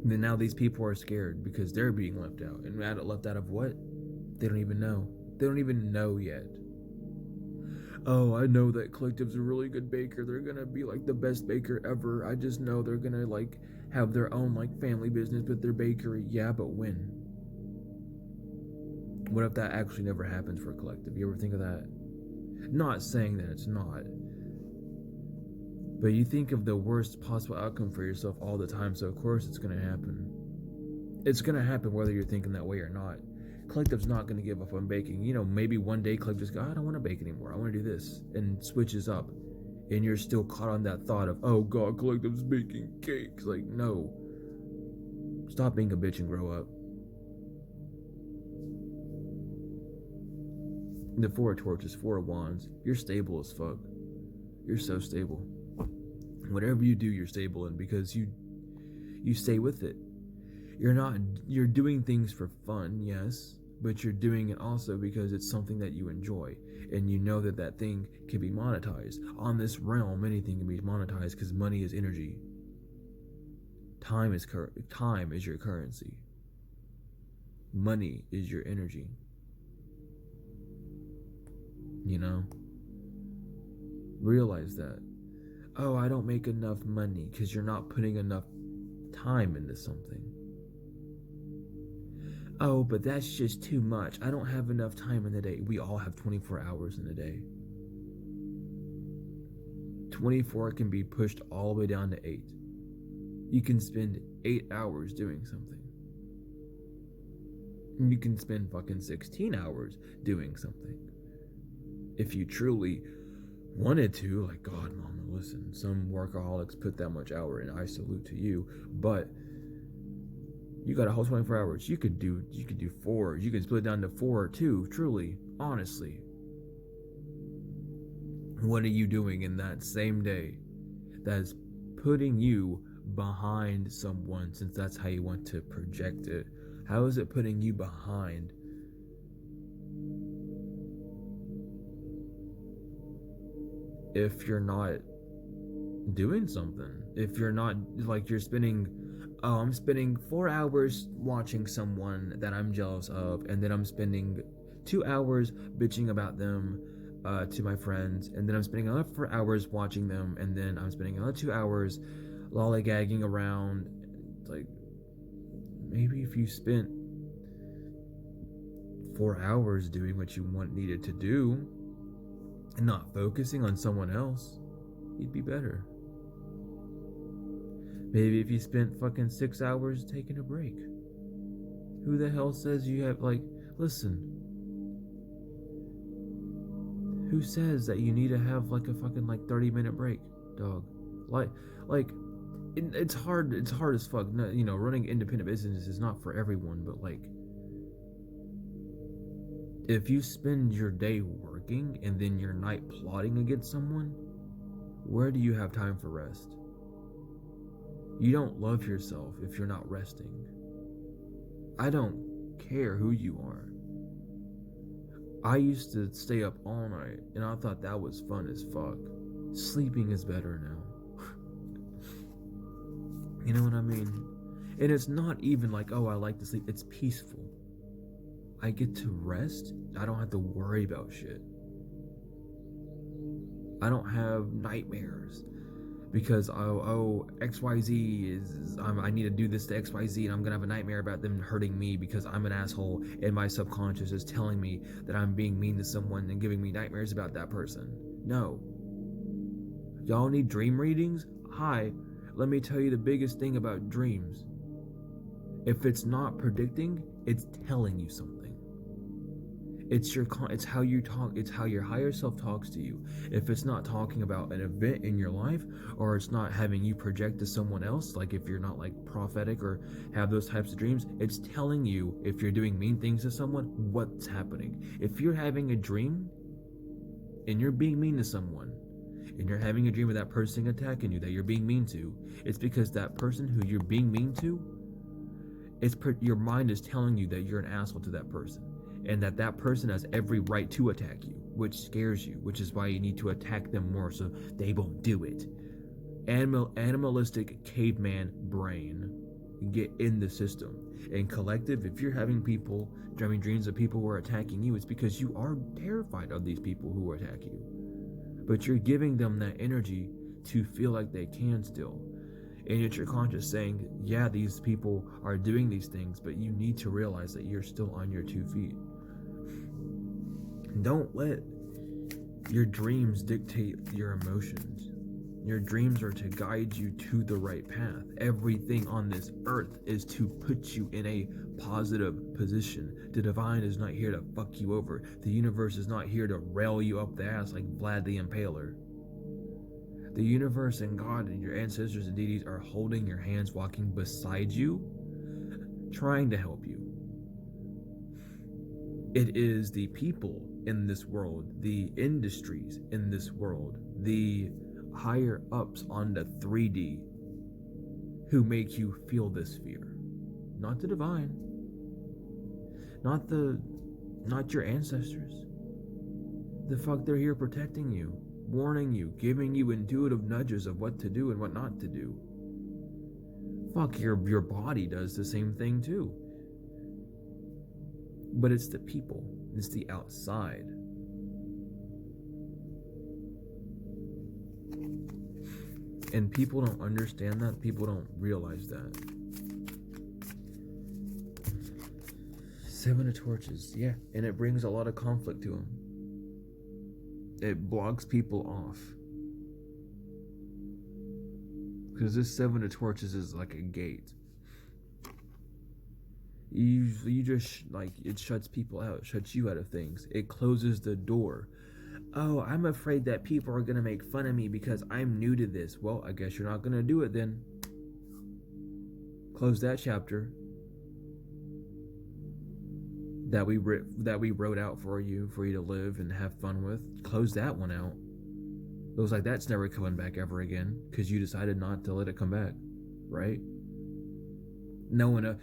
And then now these people are scared because they're being left out. And left out of what? They don't even know. They don't even know yet. Oh, I know that Collective's a really good baker. They're gonna be like the best baker ever. I just know they're gonna like have their own like family business with their bakery. Yeah, but when? What if that actually never happens for Collective? You ever think of that? Not saying that it's not. But you think of the worst possible outcome for yourself all the time, so of course it's going to happen. It's going to happen whether you're thinking that way or not. Collective's not going to give up on baking. Maybe one day Collective's go, I don't want to bake anymore. I want to do this. And switches up. And you're still caught on that thought of, oh God, Collective's baking cakes. Like, no. Stop being a bitch and grow up. The 4 of Torches, 4 of Wands. You're stable as fuck. You're so stable. Whatever you do, you're stable in, because you stay with it. You're doing things for fun, yes, but you're doing it also because it's something that you enjoy, and you know that thing can be monetized. On this realm, anything can be monetized because money is energy. Time is your currency. Money is your energy. Realize that. oh, I don't make enough money, because you're not putting enough time into something. Oh, but that's just too much. I don't have enough time in the day. We all have 24 hours in a day. 24 can be pushed all the way down to 8. You can spend 8 hours doing something. You can spend fucking 16 hours doing something. If you truly wanted to, like, God, mama, listen, some workaholics put that much hour in. I salute to you, but you got a whole 24 hours. You could do 4. You could split it down to 4 or 2, truly, honestly. What are you doing in that same day that's putting you behind someone, since that's how you want to project it? How is it putting you behind? If you're not doing something, if you're not, like, you're spending, oh, I'm spending 4 hours watching someone that I'm jealous of, and then I'm spending 2 hours bitching about them to my friends, and then I'm spending another 4 hours watching them, and then I'm spending another 2 hours lollygagging around. Like, maybe if you spent 4 hours doing what you needed to do and not focusing on someone else, you'd be better. Maybe if you spent fucking 6 hours taking a break. Who the hell says you have, like, listen, who says that you need to have like a fucking like 30-minute break, dog? Like it's hard as fuck. No, you know, running independent business is not for everyone, but like, if you spend your day working and then your night plotting against someone, where do you have time for rest? You don't love yourself if you're not resting. I don't care who you are. I used to stay up all night, and I thought that was fun as fuck. Sleeping is better now. You know what I mean? And it's not even like, oh, I like to sleep. It's peaceful. I get to rest. I don't have to worry about shit. I don't have nightmares because XYZ is I need to do this to XYZ, and I'm gonna have a nightmare about them hurting me because I'm an asshole, and my subconscious is telling me that I'm being mean to someone and giving me nightmares about that person. No. Y'all need dream readings? Hi, let me tell you the biggest thing about dreams. If it's not predicting, it's telling you something. It's how you talk. It's how your higher self talks to you. If it's not talking about an event in your life, or it's not having you project to someone else, like if you're not like prophetic or have those types of dreams, it's telling you if you're doing mean things to someone, what's happening. If you're having a dream and you're being mean to someone, and you're having a dream of that person attacking you that you're being mean to, it's because that person who you're being mean to, your mind is telling you that you're an asshole to that person, and that person has every right to attack you, which scares you, which is why you need to attack them more so they won't do it. Animalistic caveman brain, get in the system. And collective, if you're having dreams of people who are attacking you, it's because you are terrified of these people who attack you. But you're giving them that energy to feel like they can still. And it's your conscious saying, yeah, these people are doing these things, but you need to realize that you're still on your 2 feet. Don't let your dreams dictate your emotions. Your dreams are to guide you to the right path. Everything on this earth is to put you in a positive position. The divine is not here to fuck you over. The universe is not here to rail you up the ass like Vlad the Impaler. The universe and God and your ancestors and deities are holding your hands, walking beside you, trying to help you. It is the people in this world, the industries in this world, the higher ups on the 3D who make you feel this fear. Not the divine. Not your ancestors. The fuck, they're here protecting you, warning you, giving you intuitive nudges of what to do and what not to do. Fuck, your body does the same thing too. But it's the people, it's the outside. And people don't understand that. People don't realize that. Seven of Torches, yeah. And it brings a lot of conflict to them. It blocks people off. Because this Seven of Torches is like a gate. You just, like, it shuts people out. It shuts you out of things. It closes the door. Oh, I'm afraid that people are going to make fun of me because I'm new to this. Well, I guess you're not going to do it then. Close that chapter that we wrote out for you to live and have fun with. Close that one out. It was like that's never coming back ever again because you decided not to let it come back, right? No one,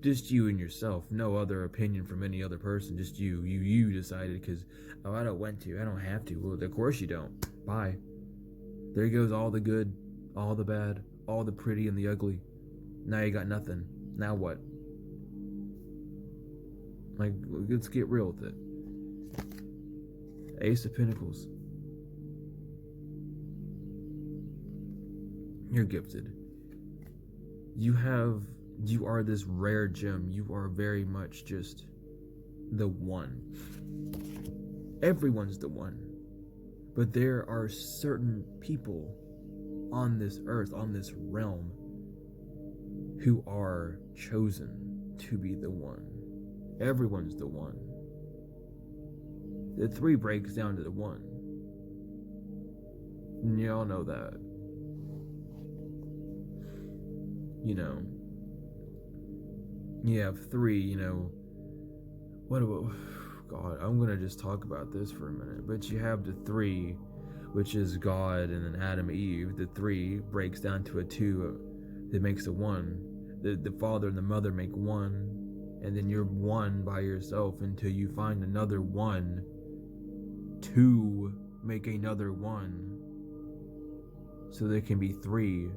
just you and yourself. No other opinion from any other person. Just you decided because, oh, I don't want to. I don't have to. Well, of course you don't. Bye. There goes all the good, all the bad, all the pretty and the ugly. Now you got nothing. Now what? Like, let's get real with it. Ace of Pentacles. You're gifted. You are this rare gem. You are very much just the one. Everyone's the one. But there are certain people on this earth, on this realm, who are chosen to be the one. Everyone's the one. The three breaks down to the one. And y'all know that. You have three, what about, God, I'm going to just talk about this for a minute. But you have the three, which is God and then Adam and Eve. The three breaks down to a two that makes a one. The father and the mother make one. And then you're one by yourself until you find another one to make another one. So there can be three.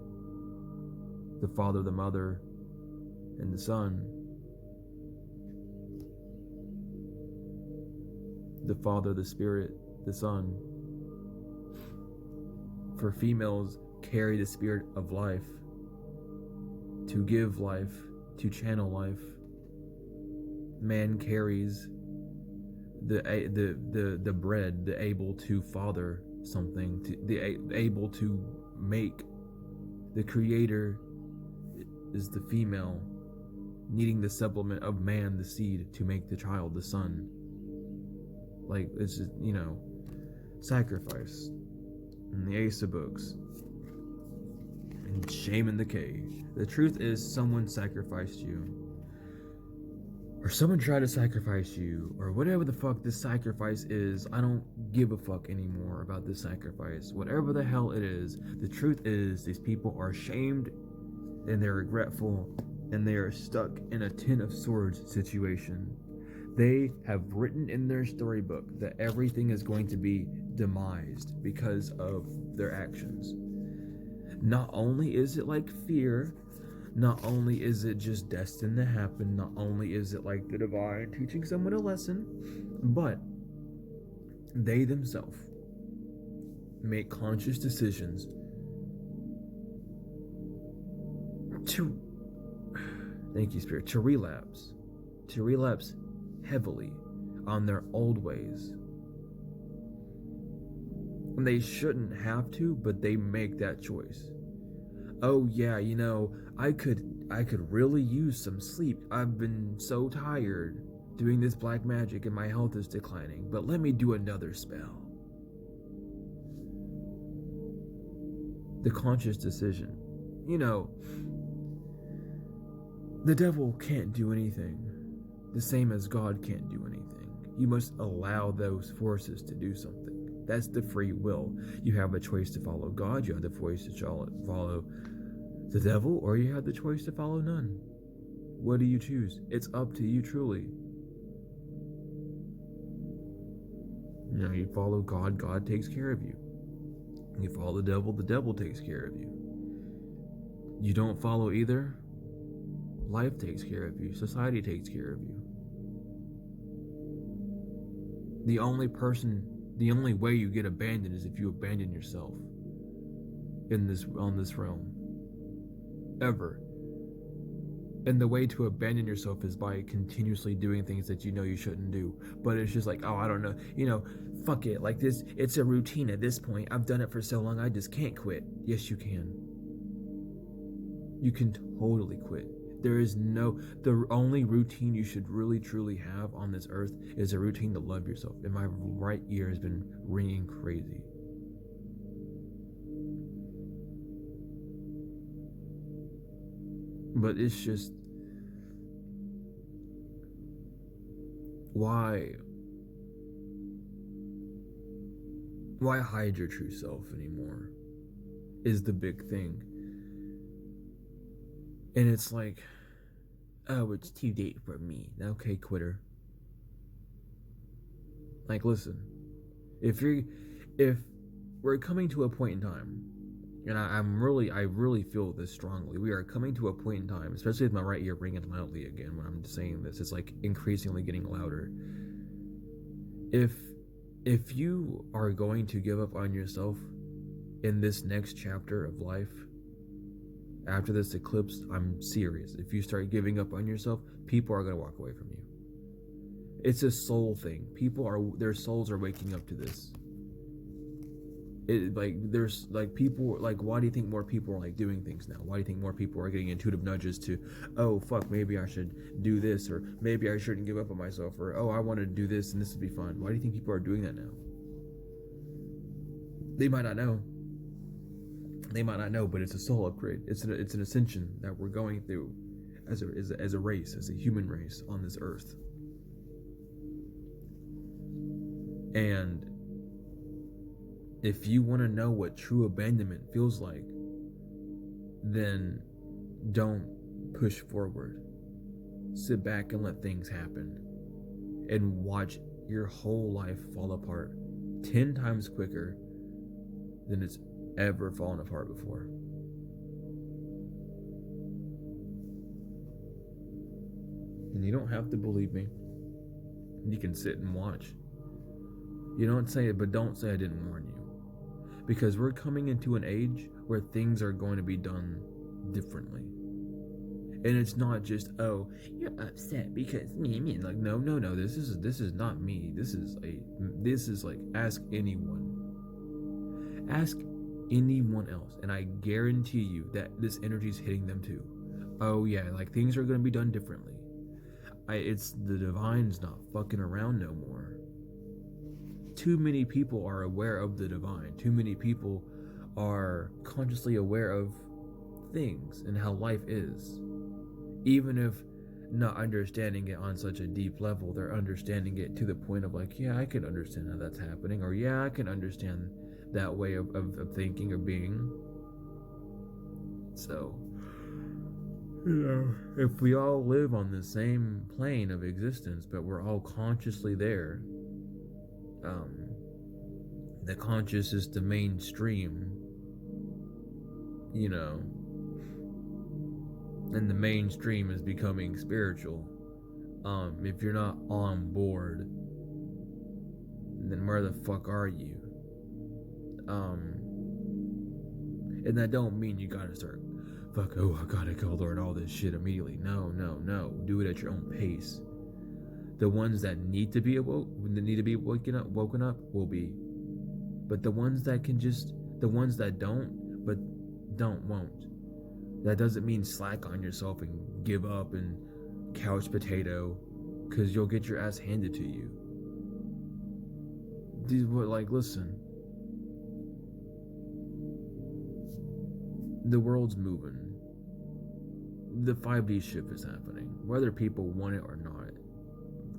The Father, the Mother, and the Son. The Father, the Spirit, the Son. For females, carry the spirit of life. To give life, to channel life. Man carries the bread, the able to father something, the able to make. The creator is the female, needing the supplement of man, the seed, to make the child, the son. Like, it's just, sacrifice. And the Ace of Books. And shame in the cave. The truth is, someone sacrificed you. Or someone tried to sacrifice you, or whatever the fuck this sacrifice is. I don't give a fuck anymore about this sacrifice. Whatever the hell it is, the truth is, these people are shamed, and they're regretful, and they are stuck in a Ten of Swords situation. They have written in their storybook that everything is going to be demised because of their actions. Not only is it like fear, not only is it just destined to happen, not only is it like the divine teaching someone a lesson, but they themselves make conscious decisions to, thank you, Spirit, to relapse heavily on their old ways. And they shouldn't have to, but they make that choice. Oh yeah, I could really use some sleep. I've been so tired doing this black magic and my health is declining, but let me do another spell. The conscious decision. The devil can't do anything, the same as God can't do anything. You must allow those forces to do something. That's the free will. You have a choice to follow God, you have the choice to follow the devil, or you have the choice to follow none. What do you choose? It's up to you, truly. You follow God, God takes care of you. You follow the devil takes care of you. You don't follow either, life takes care of you, society takes care of you. The only way you get abandoned is if you abandon yourself. on this realm. Ever. And the way to abandon yourself is by continuously doing things that you know you shouldn't do. But it's just like, oh, I don't know, fuck it. Like this, it's a routine at this point. I've done it for so long, I just can't quit. Yes, you can. You can totally quit. The only routine you should really truly have on this earth is a routine to love yourself. And my right ear has been ringing crazy. But it's just, why hide your true self anymore is the big thing. And it's like, oh, it's too late for me. Okay, quitter. Like, listen, if we're coming to a point in time, and I really feel this strongly. We are coming to a point in time, especially with my right ear ringing loudly again when I'm saying this. It's like increasingly getting louder. If you are going to give up on yourself in this next chapter of life, after this eclipse, I'm serious. If you start giving up on yourself, people are going to walk away from you. It's a soul thing. Their souls are waking up to this. There's people, why do you think more people are doing things now? Why do you think more people are getting intuitive nudges to, oh fuck, maybe I should do this, or maybe I shouldn't give up on myself, or oh, I want to do this and this would be fun? Why do you think people are doing that now? They might not know, but it's a soul upgrade. It's an ascension that we're going through as a race, as a human race on this earth. And if you want to know what true abandonment feels like, then don't push forward. Sit back and let things happen. And watch your whole life fall apart 10 times quicker than it's ever fallen apart before. And you don't have to believe me. You can sit and watch. You don't say it, but don't say I didn't warn you. Because we're coming into an age where things are going to be done differently. And it's not just, oh, you're upset because me. Like, no. This is not me. This is like, ask anyone. Ask anyone else, and I guarantee you that this energy is hitting them too. Oh yeah, like things are going to be done differently. It's the divine's not fucking around no more. Too many people are aware of the divine. Too many people are consciously aware of things and how life is. Even if not understanding it on such a deep level, they're understanding it to the point of like, yeah, I can understand how that's happening, or yeah, I can understand that way of thinking or being. So, if we all live on the same plane of existence, but we're all consciously there, the conscious is the mainstream, and the mainstream is becoming spiritual. If you're not on board, then where the fuck are you? And that don't mean you gotta start I gotta go learn all this shit immediately. No. Do it at your own pace. The ones that need to be woken up will be. But the ones that won't. That doesn't mean slack on yourself and give up and couch potato, because you'll get your ass handed to you. Listen. The world's moving. The 5D shift is happening. Whether people want it or not.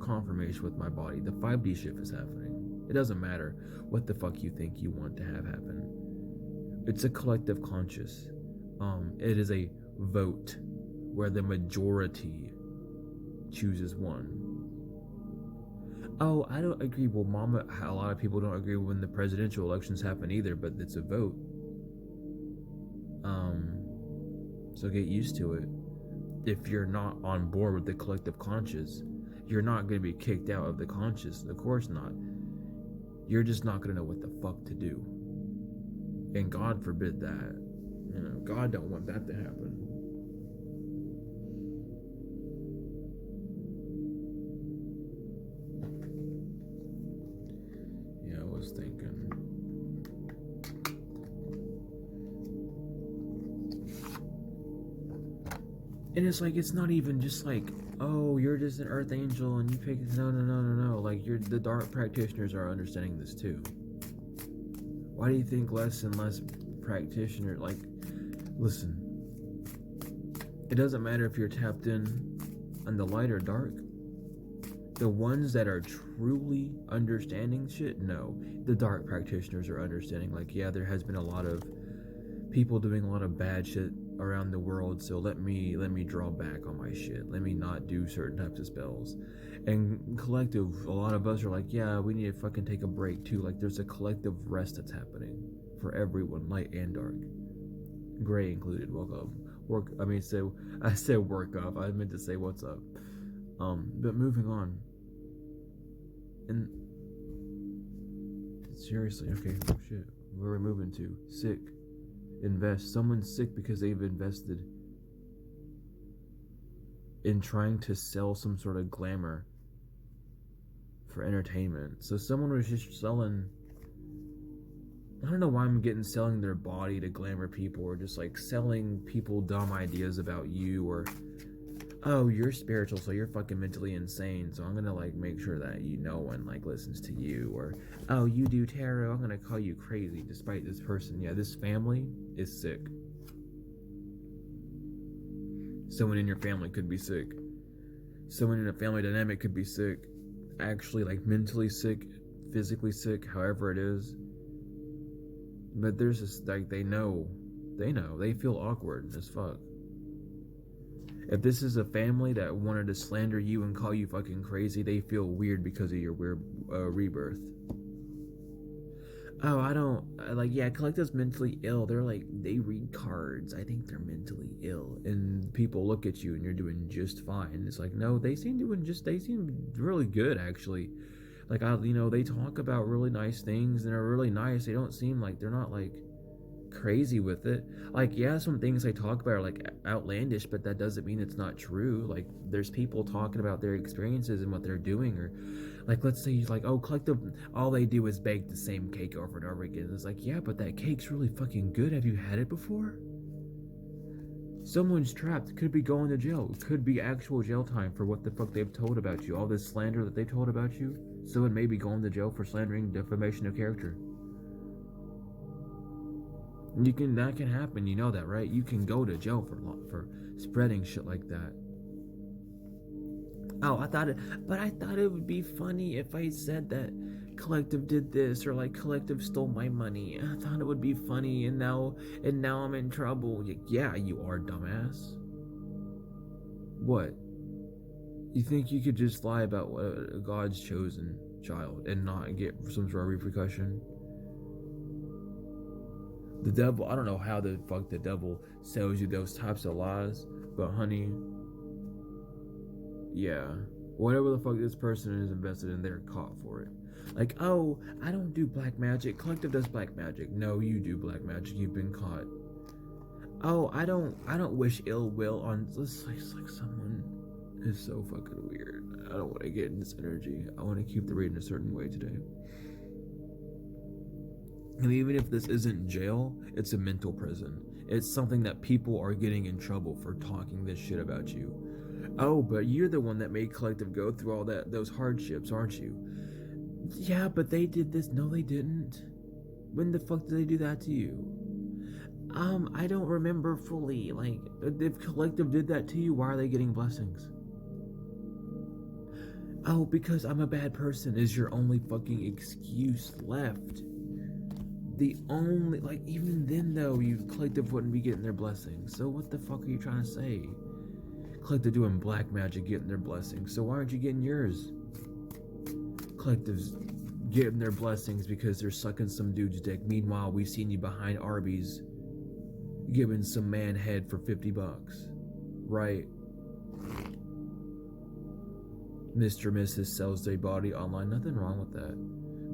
Confirmation with my body. The 5D shift is happening. It doesn't matter what the fuck you think you want to have happen. It's a collective conscious. It is a vote where the majority chooses one. Oh, I don't agree. Well, Mama, a lot of people don't agree when the presidential elections happen either, but it's a vote. So get used to it. If you're not on board with the collective conscious, you're not going to be kicked out of the conscious. Of course not. You're just not going to know what the fuck to do. And God forbid that. You know, God don't want that to happen. Yeah, I was thinking. And it's like, it's not even just like, oh, you're just an earth angel and you pick. No. Like, the dark practitioners are understanding this too. Why do you think less and less practitioners, like, listen, it doesn't matter if you're tapped in on the light or dark. The ones that are truly understanding shit, no. The dark practitioners are understanding, like, yeah, there has been a lot of people doing a lot of bad shit around the world, so let me draw back on my shit. Let me not do certain types of spells. And collective, a lot of us are like, yeah, we need to fucking take a break too. Like, there's a collective rest that's happening for everyone, light and dark, gray included. Welcome. I said work up. I meant to say what's up. But moving on. And seriously, okay, oh shit, where are we moving to? Sick. Invest. Someone's sick because they've invested in trying to sell some sort of glamour for entertainment. So someone was just selling, I don't know why I'm getting selling their body to glamour people, or just like selling people dumb ideas about you, or oh, you're spiritual, so you're fucking mentally insane, so I'm gonna like make sure that no one like listens to you, or oh, you do tarot, I'm gonna call you crazy despite this person. Yeah, this family is sick. Someone in your family could be sick. Someone in a family dynamic could be sick. Actually, like mentally sick, physically sick, however it is. But there's this, like, they feel awkward as fuck. If this is a family that wanted to slander you and call you fucking crazy, they feel weird because of your weird rebirth. Oh, I don't, like, yeah, Collective's mentally ill. They're like, they read cards. I think they're mentally ill. And people look at you and you're doing just fine. It's like, no, they seem really good, actually. Like, they talk about really nice things and are really nice. They don't seem like, they're not like crazy with it. Like, yeah, some things they talk about are like outlandish, but that doesn't mean it's not true. Like, there's people talking about their experiences and what they're doing, or like, let's say like, oh, Collective, all they do is bake the same cake over and over again. It's like, yeah, but that cake's really fucking good. Have you had it before? Someone's trapped, could be going to jail, could be actual jail time for what the fuck they've told about you, all this slander that they've told about you. Someone may be going to jail for slandering, defamation of character. That can happen, you know that, right? You can go to jail for spreading shit like that. Oh, I thought it would be funny if I said that Collective did this, or like Collective stole my money. I thought it would be funny, and now I'm in trouble. Yeah, you are, dumbass. What? You think you could just lie about what God's chosen child and not get some sort of repercussion? The devil, I don't know how the fuck the devil sells you those types of lies, but honey, yeah, whatever the fuck this person is invested in, they're caught for it. Like, oh, I don't do black magic. Collective does black magic. No, you do black magic. You've been caught. Oh, I don't wish ill will on. It's like someone is so fucking weird. I don't want to get in this energy. I want to keep the reading a certain way today. And even if this isn't jail, it's a mental prison. It's something that people are getting in trouble for talking this shit about you. Oh, but you're the one that made Collective go through all those hardships, aren't you? Yeah, but they did this. No, they didn't. When the fuck did they do that to you? I don't remember fully. Like, if Collective did that to you, why are they getting blessings? Oh, because I'm a bad person is your only fucking excuse left. The only, like, even then though, Collective wouldn't be getting their blessings. So what the fuck are you trying to say? Collective doing black magic, getting their blessings. So why aren't you getting yours? Collective's getting their blessings because they're sucking some dude's dick. Meanwhile, we've seen you behind Arby's giving some man head for $50. Right? Mr. Mrs. sells their body online. Nothing wrong with that.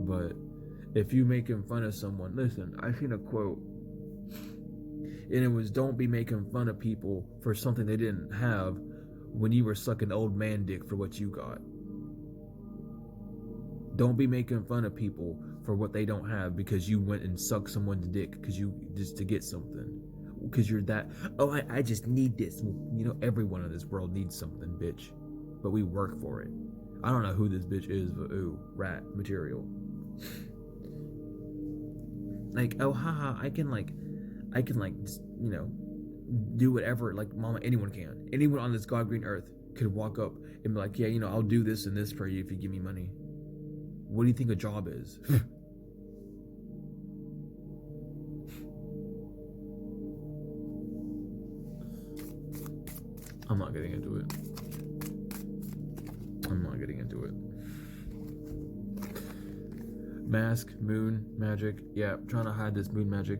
But If you making fun of someone, listen, I seen a quote, and it was, don't be making fun of people for something they didn't have when you were sucking old man dick for what you got. Don't be making fun of people for what they don't have because you went and sucked someone's dick because you just to get something. Because you're that, oh, I just need this. You know, everyone in this world needs something, bitch. But we work for it. I don't know who this bitch is, but ooh, rat material. Like, oh, haha, I can just, you know, do whatever, like, mama, anyone can. Anyone on this God green earth could walk up and be like, yeah, you know, I'll do this and this for you if you give me money. What do you think a job is? I'm not getting into it. Mask, moon, magic. Yeah, I'm trying to hide this moon magic.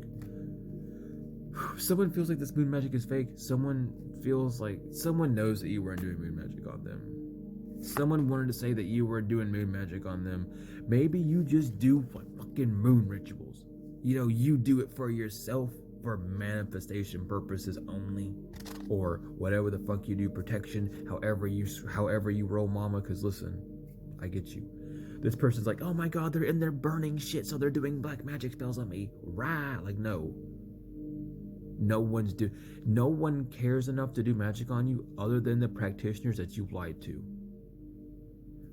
Someone feels like this moon magic is fake. Someone feels like someone knows that you weren't doing moon magic on them. Someone wanted to say that you were doing moon magic on them. Maybe you just do fucking moon rituals. You know, you do it for yourself, for manifestation purposes only, or whatever the fuck you do, protection, however you roll, mama. Because listen, I get you. This person's like, oh my god, they're in there burning shit, so they're doing black magic spells on me. Rah! Like, no. No one cares enough to do magic on you other than the practitioners that you lied to.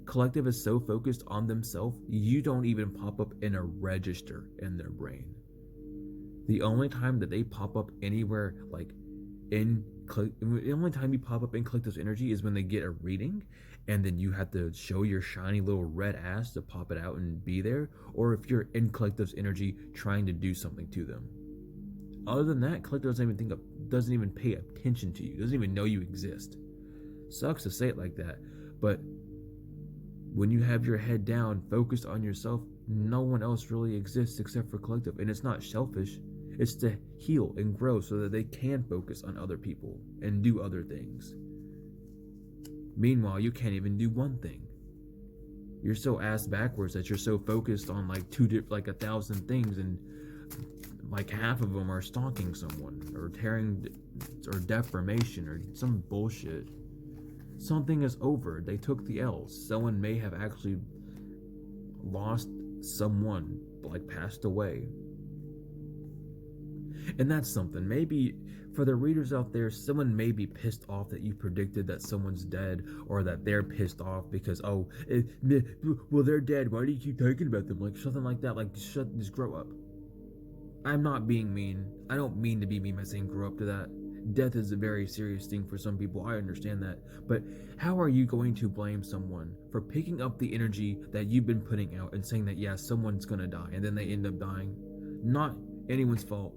Collective is so focused on themselves, you don't even pop up in a register in their brain. The only time that they pop up anywhere, like the only time you pop up in Collective's energy is when they get a reading, and then you have to show your shiny little red ass to pop it out and be there, or if you're in Collective's energy trying to do something to them. Other than that, Collective doesn't even pay attention to you, doesn't even know you exist. Sucks to say it like that, but when you have your head down, focused on yourself, no one else really exists except for Collective. And it's not selfish, it's to heal and grow so that they can focus on other people and do other things. Meanwhile, you can't even do one thing. You're so ass backwards that you're so focused on like 1,000 things, and like half of them are stalking someone or tearing or defamation or some bullshit. Something is over. They took the L's. Someone may have actually lost someone, like passed away. And that's something. Maybe for the readers out there, someone may be pissed off that you predicted that someone's dead, or that they're pissed off because, well, they're dead. Why do you keep talking about them? Like something like that. Like, just grow up. I'm not being mean. I don't mean to be mean by saying grow up to that. Death is a very serious thing for some people. I understand that. But how are you going to blame someone for picking up the energy that you've been putting out and saying that, yeah, someone's gonna die, and then they end up dying? Not anyone's fault.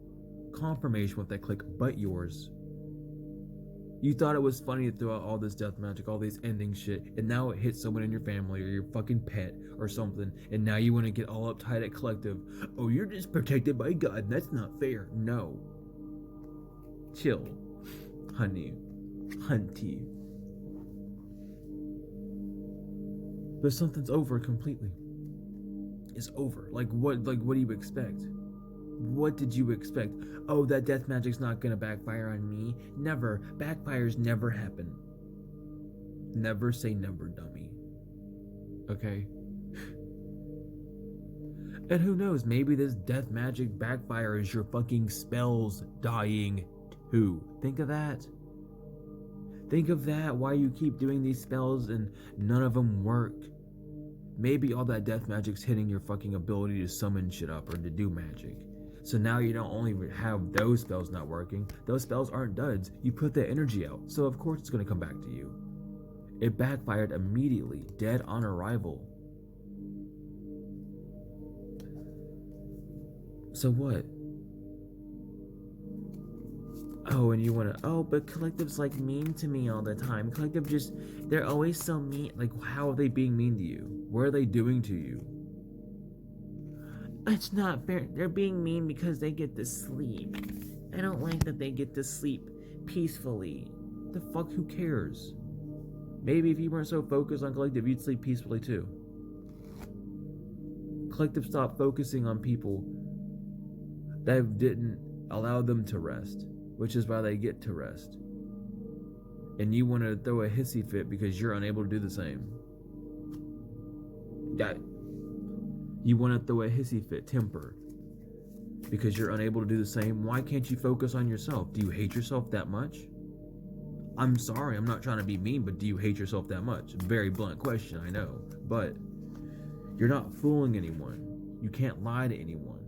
Confirmation with that click, but yours. You thought it was funny to throw out all this death magic, all this ending shit, and now it hits someone in your family or your fucking pet or something, and now you want to get all uptight at Collective. Oh, you're just protected by God. That's not fair. No. Chill, honey, hunty. But something's over completely. It's over. Like what do you expect? What did you expect? Oh, that death magic's not gonna backfire on me. Never. Backfires never happen. Never say never, dummy. Okay? And who knows, maybe this death magic backfires your fucking spells dying too. Think of that. Think of that, why you keep doing these spells and none of them work. Maybe all that death magic's hitting your fucking ability to summon shit up or to do magic. So now you don't only have those spells not working, those spells aren't duds. You put that energy out, so of course it's going to come back to you. It backfired immediately, dead on arrival. So what? Oh, and you want to, oh, but Collective's like mean to me all the time. Collective just, they're always so mean. Like, how are they being mean to you? What are they doing to you? It's not fair. They're being mean because they get to sleep. I don't like that they get to sleep peacefully. The fuck, who cares? Maybe if you weren't so focused on Collective, you'd sleep peacefully too. Collective stop focusing on people that didn't allow them to rest, which is why they get to rest. And you want to throw a hissy fit because you're unable to do the same. You want to throw a hissy fit, temper, because you're unable to do the same. Why can't you focus on yourself? Do you hate yourself that much? I'm sorry, I'm not trying to be mean, but do you hate yourself that much? Very blunt question, I know. But you're not fooling anyone. You can't lie to anyone.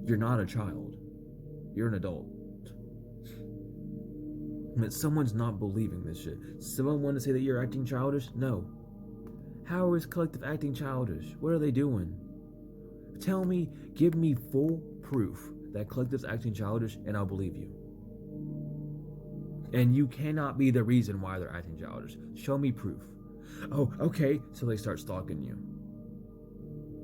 You're not a child. You're an adult. But someone's not believing this shit. Someone want to say that you're acting childish? No. How is collective acting childish? What are they doing? Tell me, give me full proof that collective's acting childish, and I'll believe you. And you cannot be the reason why they're acting childish. Show me proof. Oh, okay, so they start stalking you.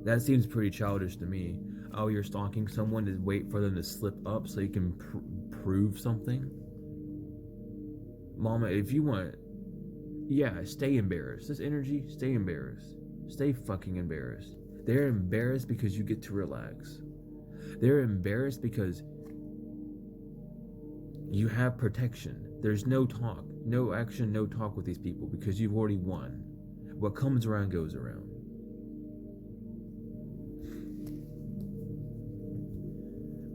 That seems pretty childish to me. Oh, you're stalking someone to wait for them to slip up so you can prove something? Mama, if you want, yeah, stay embarrassed. This energy, stay embarrassed. Stay fucking embarrassed. They're embarrassed because you get to relax. They're embarrassed because you have protection. There's no talk, no action, no talk with these people because you've already won. What comes around goes around.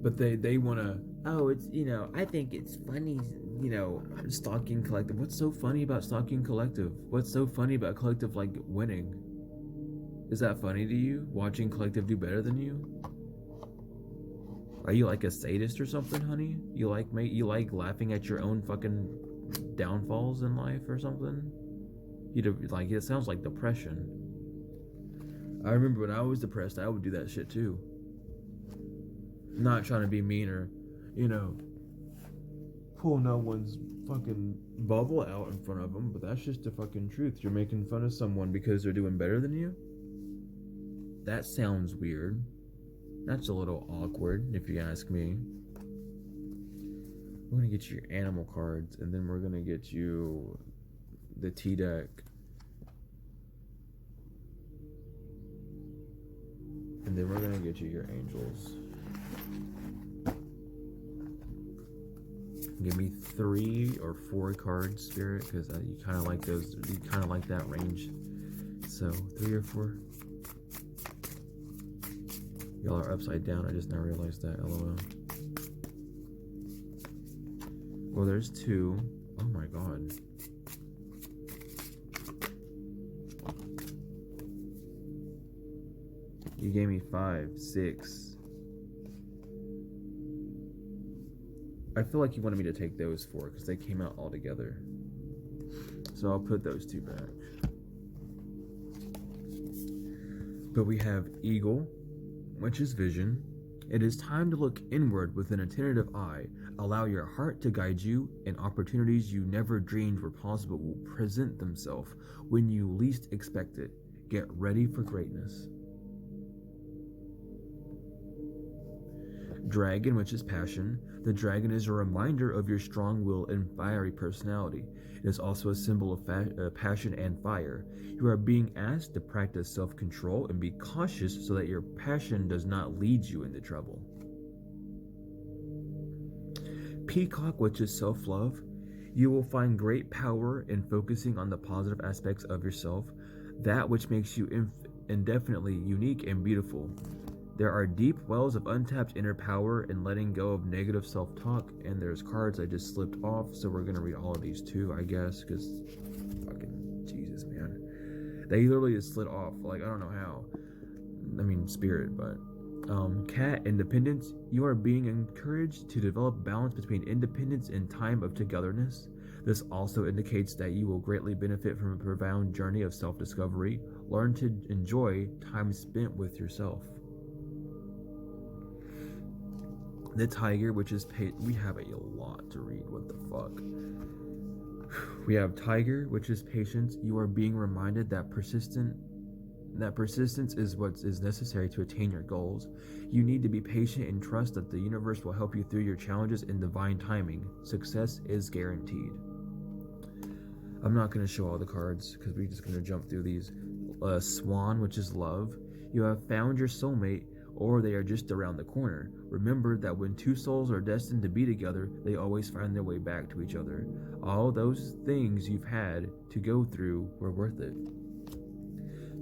But they want to, oh, it's, I think it's funny, stalking collective. What's so funny about stalking collective? What's so funny about collective, like, winning? Is that funny to you? Watching collective do better than you? Are you like a sadist or something, honey? You like laughing at your own fucking downfalls in life or something? It sounds like depression. I remember when I was depressed, I would do that shit too. Not trying to be mean or, pull no one's fucking bubble out in front of them, but that's just the fucking truth. You're making fun of someone because they're doing better than you? That sounds weird. That's a little awkward, if you ask me. We're gonna get you your animal cards, and then we're gonna get you the T deck. And then we're gonna get you your angels. Give me 3 or 4 cards, Spirit, because you kind of like those. You kind of like that range. So 3 or 4. Y'all are upside down. I just now realized that. LOL. Well, there's 2. Oh my god. You gave me 5, 6. I feel like you wanted me to take those 4 because they came out all together. So I'll put those 2 back. But we have Eagle, which is vision. It is time to look inward with an attentive eye. Allow your heart to guide you, and opportunities you never dreamed were possible will present themselves when you least expect it. Get ready for greatness. Dragon, which is passion. The dragon is a reminder of your strong will and fiery personality. It is also a symbol of passion and fire. You are being asked to practice self-control and be cautious so that your passion does not lead you into trouble. Peacock, which is self-love. You will find great power in focusing on the positive aspects of yourself, that which makes you indefinitely unique and beautiful. There are deep wells of untapped inner power in letting go of negative self-talk, and there's cards I just slipped off, so we're going to read all of these too, I guess, because fucking Jesus, man. They literally just slid off, like, I don't know how. I mean, Spirit, but... Cat, independence. You are being encouraged to develop balance between independence and time of togetherness. This also indicates that you will greatly benefit from a profound journey of self-discovery. Learn to enjoy time spent with yourself. The Tiger, which is we have a lot to read. What the fuck? We have Tiger, which is patience. You are being reminded that persistence is what is necessary to attain your goals. You need to be patient and trust that the universe will help you through your challenges in divine timing. Success is guaranteed. I'm not going to show all the cards because we're just going to jump through these. Swan, which is love. You have found your soulmate, or they are just around the corner. Remember that when two souls are destined to be together, they always find their way back to each other. All those things you've had to go through were worth it.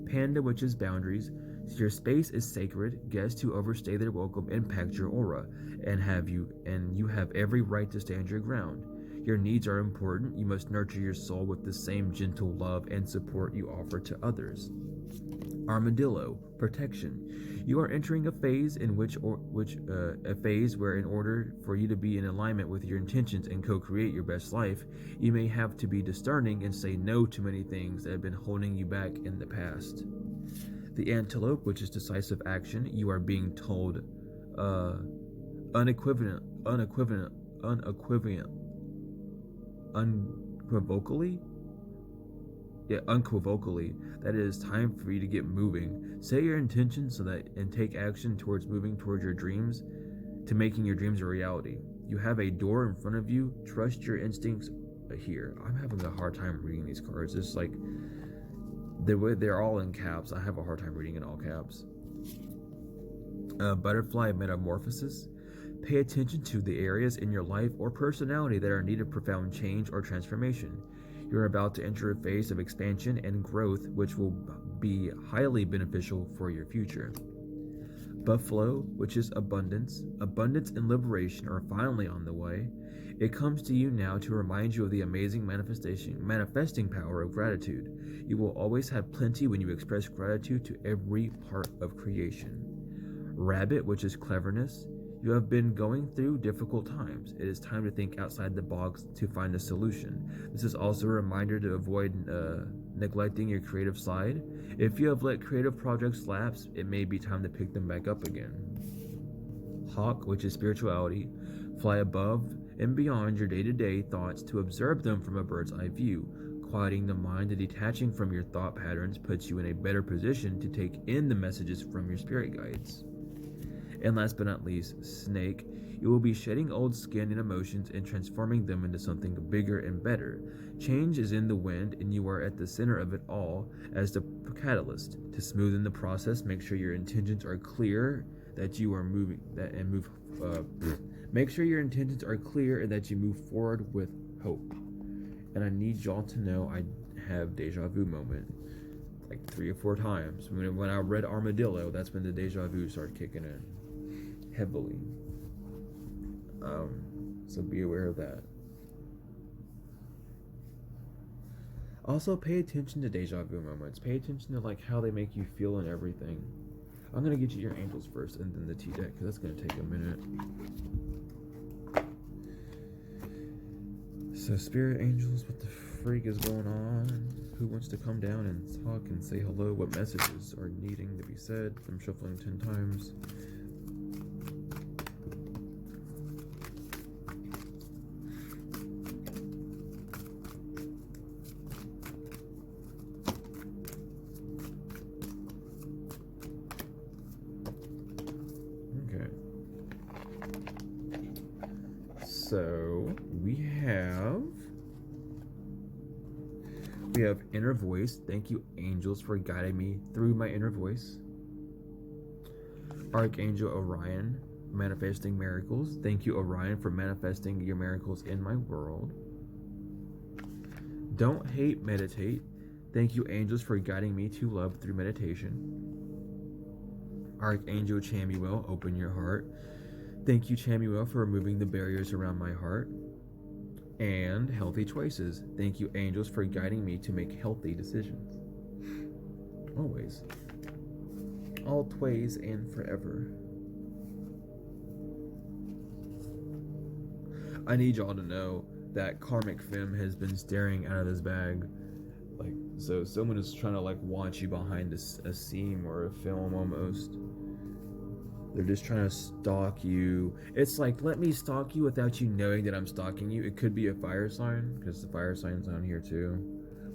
Panda, which is boundaries. Your space is sacred. Guests who overstay their welcome impact your aura, and you have every right to stand your ground. Your needs are important. You must nurture your soul with the same gentle love and support you offer to others. Armadillo, protection. You are entering a phase where, in order for you to be in alignment with your intentions and co-create your best life, you may have to be discerning and say no to many things that have been holding you back in the past. The antelope, which is decisive action. You are being told unequivocally that it is time for you to get moving. Say your intentions and take action towards moving towards your dreams, to making your dreams a reality. You have a door in front of you. Trust your instincts here. I'm having a hard time reading these cards. It's like they're all in caps. I have a hard time reading in all caps. Butterfly metamorphosis. Pay attention to the areas in your life or personality that are in need of profound change or transformation. You're about to enter a phase of expansion and growth which will be highly beneficial for your future. Buffalo, which is abundance. Abundance and liberation are finally on the way. It comes to you now to remind you of the amazing manifesting power of gratitude. You will always have plenty when you express gratitude to every part of creation. Rabbit, which is cleverness. You have been going through difficult times. It is time to think outside the box to find a solution. This is also a reminder to avoid neglecting your creative side. If you have let creative projects lapse, it may be time to pick them back up again. Hawk, which is spirituality. Fly above and beyond your day-to-day thoughts to observe them from a bird's eye view. Quieting the mind and detaching from your thought patterns puts you in a better position to take in the messages from your spirit guides. And last but not least, Snake. You will be shedding old skin and emotions and transforming them into something bigger and better. Change is in the wind, and you are at the center of it all as the catalyst. To smoothen the process, make sure your intentions are clear that you are make sure your intentions are clear and that you move forward with hope. And I need y'all to know I have deja vu moment like 3 or 4 times. When I read Armadillo, that's when the deja vu started kicking in heavily. So be aware of that. Also, pay attention to deja vu moments. Pay attention to like how they make you feel and everything. I'm gonna get you your angels first, and then the T deck, because that's gonna take a minute. So, spirit angels, what the freak is going on? Who wants to come down and talk and say hello? What messages are needing to be said? I'm shuffling 10 times. Okay. So we have inner voice. Thank you, angels, for guiding me through my inner voice. Archangel Orion, manifesting miracles. Thank you, Orion, for manifesting your miracles in my world. Don't hate, meditate. Thank you, angels, for guiding me to love through meditation. Archangel Chamuel, open your heart. Thank you, Chamuel, for removing the barriers around my heart. And healthy choices. Thank you, angels, for guiding me to make healthy decisions. Always. Always and forever. I need y'all to know that Karmic Femme has been staring out of this bag. Like, so someone is trying to like watch you behind a seam or a film almost. They're just trying to stalk you. It's like, let me stalk you without you knowing that I'm stalking you. It could be a fire sign, because the fire sign's on here too.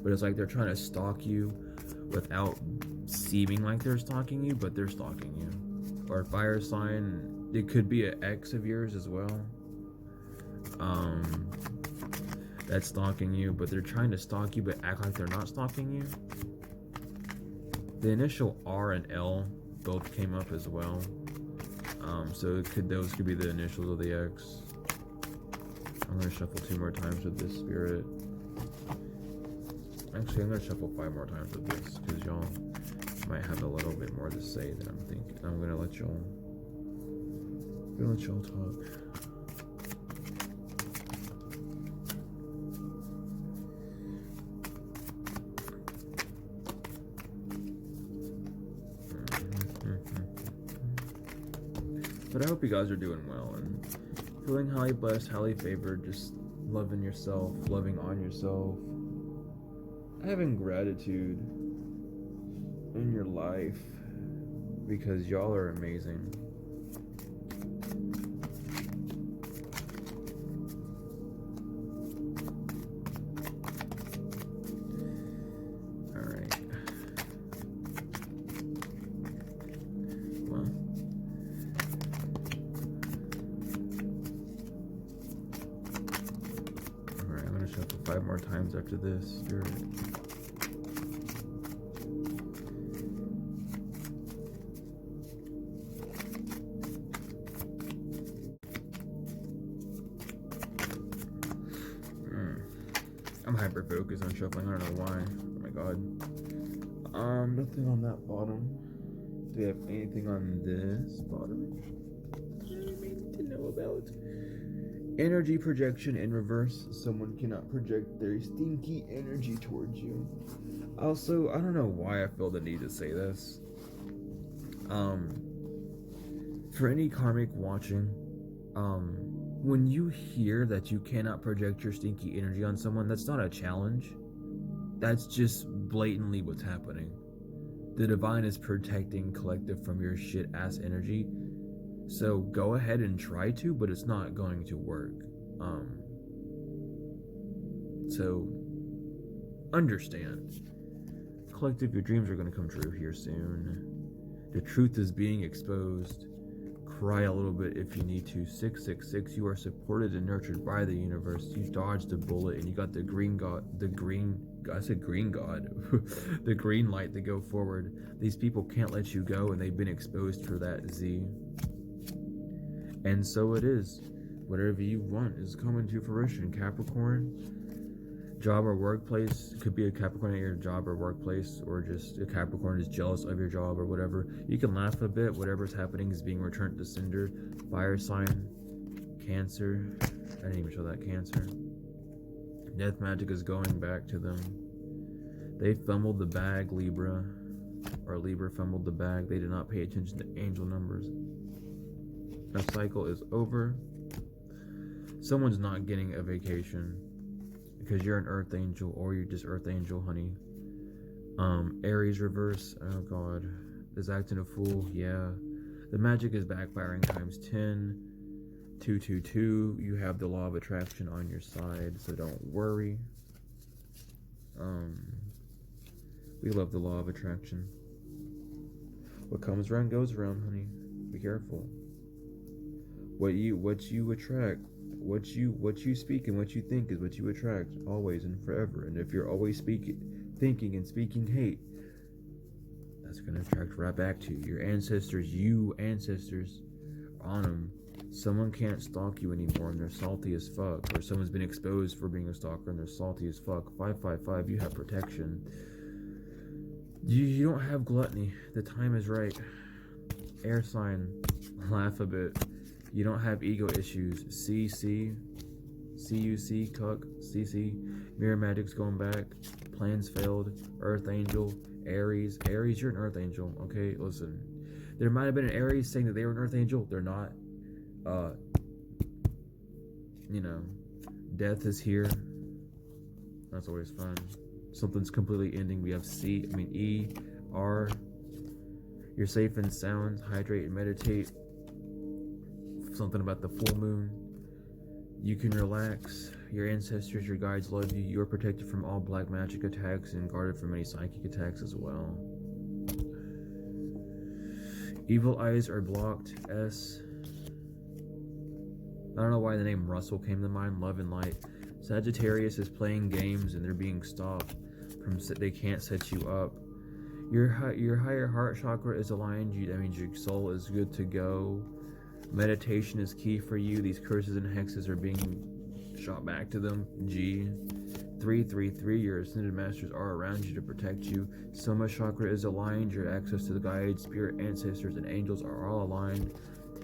But it's like they're trying to stalk you without seeming like they're stalking you, but they're stalking you. Or a fire sign, it could be an ex of yours as well. That's stalking you, but they're trying to stalk you but act like they're not stalking you. The initial R and L both came up as well. So those could be the initials of the X. I'm gonna shuffle 2 more times with this spirit. Actually, I'm gonna shuffle 5 more times with this because y'all might have a little bit more to say than I'm thinking. I'm gonna let y'all talk. But I hope you guys are doing well and feeling highly blessed, highly favored, just loving yourself, loving on yourself, having gratitude in your life because y'all are amazing. Shuffle 5 more times after this, Spirit. I'm hyper focused on shuffling. I don't know why. Oh my god. Nothing on that bottom. Do we have anything on this bottom? Anything to know about? Energy projection in reverse. Someone cannot project their stinky energy towards you. Also, I don't know why I feel the need to say this. For any karmic watching, when you hear that you cannot project your stinky energy on someone, that's not a challenge. That's just blatantly what's happening. The divine is protecting collective from your shit ass energy. So go ahead and try to, but it's not going to work. So understand. Collective, your dreams are going to come true here soon. The truth is being exposed. Cry a little bit if you need to. 666, you are supported and nurtured by the universe. You dodged a bullet and you got the green god, the green light to go forward. These people can't let you go and they've been exposed for that, Z. And so it is. Whatever you want is coming to fruition, Capricorn. Job or workplace. It could be a Capricorn at your job or workplace, or just a Capricorn is jealous of your job or whatever. You can laugh a bit. Whatever's happening is being returned to cinder. Fire sign. Cancer. I didn't even show that. Cancer. Death magic is going back to them. They fumbled the bag, Libra. Or Libra fumbled the bag. They did not pay attention to angel numbers. A cycle is over. Someone's not getting a vacation because you're an earth angel or you're just earth angel, honey. Aries reverse. Oh god. Is acting a fool. Yeah. The magic is backfiring times 10. 222. You have the law of attraction on your side, so don't worry. We love the law of attraction. What comes around goes around, honey. Be careful. What you attract, what you speak and what you think is what you attract, always and forever. And if you're always thinking and speaking hate, that's gonna attract right back to you. Your ancestors, on them. Someone can't stalk you anymore and they're salty as fuck, or someone's been exposed for being a stalker and they're salty as fuck. 555, you have protection. You don't have gluttony. The time is right. Air sign, laugh a bit. You don't have ego issues. CC, Cuck, CC. Mirror magic's going back. Plans failed. Earth angel. Aries, you're an earth angel. Okay, listen. There might have been an Aries saying that they were an earth angel. They're not. Death is here. That's always fun. Something's completely ending. We have E, R. You're safe and sound. Hydrate and meditate. Something about the full moon. You can relax. Your ancestors, your guides love you. You are protected from all black magic attacks and guarded from any psychic attacks as well. Evil eyes are blocked. S. I don't know why the name Russell came to mind. Love and light. Sagittarius is playing games and they're being stopped. They can't set you up. Your higher heart chakra is aligned. That means your soul is good to go. Meditation is key for you. These curses and hexes are being shot back to them. G. 333, your ascended masters are around you to protect you. Soma chakra is aligned. Your access to the guides, spirit, ancestors, and angels are all aligned.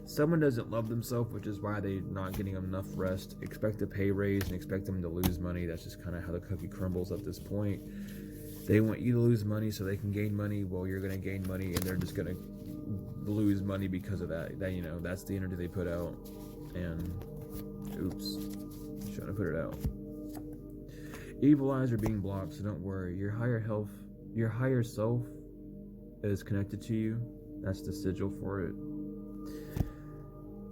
Someone doesn't love themselves, which is why they're not getting enough rest. Expect a pay raise and expect them to lose money. That's just kind of how the cookie crumbles at this point. They want you to lose money so they can gain money. Well, you're going to gain money and they're just going to lose money because of that. That's the energy they put out. And oops, trying to put it out. Evil eyes are being blocked, so don't worry. Your higher self is connected to you. That's the sigil for it.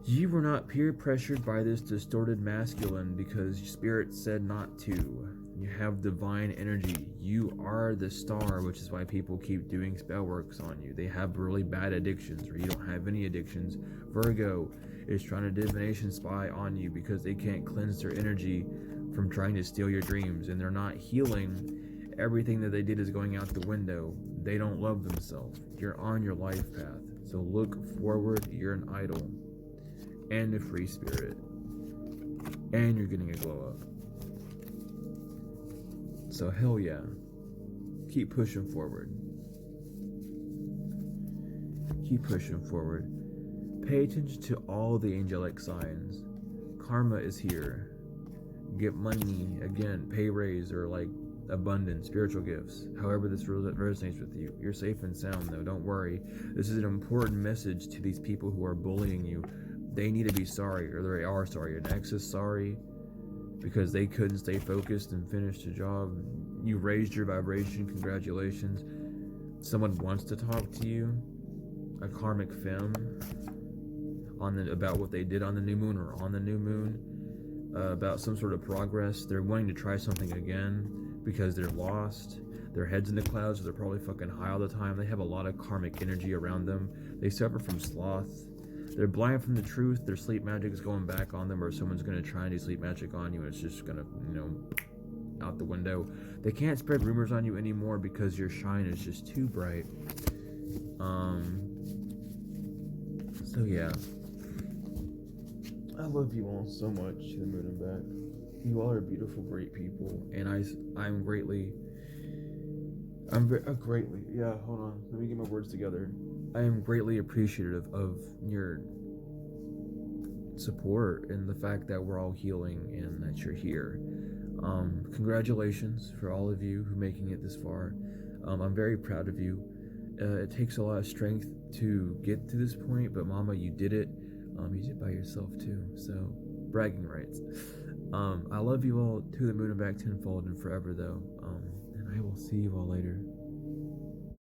You were not peer pressured by this distorted masculine because spirit said not to. You have divine energy. You are the star, which is why people keep doing spell works on you. They have really bad addictions, or you don't have any addictions. Virgo is trying to divination spy on you because they can't cleanse their energy from trying to steal your dreams, and they're not healing. Everything that they did is going out the window. They don't love themselves. You're on your life path, so look forward. You're an idol and a free spirit, and you're getting a glow up. So hell yeah, keep pushing forward. Keep pushing forward. Pay attention to all the angelic signs. Karma is here. Get money, again, pay raise, or like abundance, spiritual gifts. However this resonates with you. You're safe and sound though, don't worry. This is an important message to these people who are bullying you. They need to be sorry, or they are sorry. Your ex is sorry because they couldn't stay focused and finish the job. You raised your vibration, congratulations. Someone wants to talk to you, a karmic femme, about what they did on the new moon or on the new moon, about some sort of progress. They're wanting to try something again because they're lost. Their head's in the clouds, so they're probably fucking high all the time. They have a lot of karmic energy around them. They suffer from sloth. They're blind from the truth. Their sleep magic is going back on them, or someone's going to try and do sleep magic on you, and it's just going to, out the window. They can't spread rumors on you anymore because your shine is just too bright. So yeah. I love you all so much, to the moon and back. You all are beautiful, great people, and I'm greatly, hold on, let me get my words together. I am greatly appreciative of your support and the fact that we're all healing and that you're here. Congratulations for all of you who are making it this far. I'm very proud of you. It takes a lot of strength to get to this point, but mama, you did it. You did it by yourself too, so bragging rights. I love you all, to the moon and back tenfold and forever though. And I will see you all later.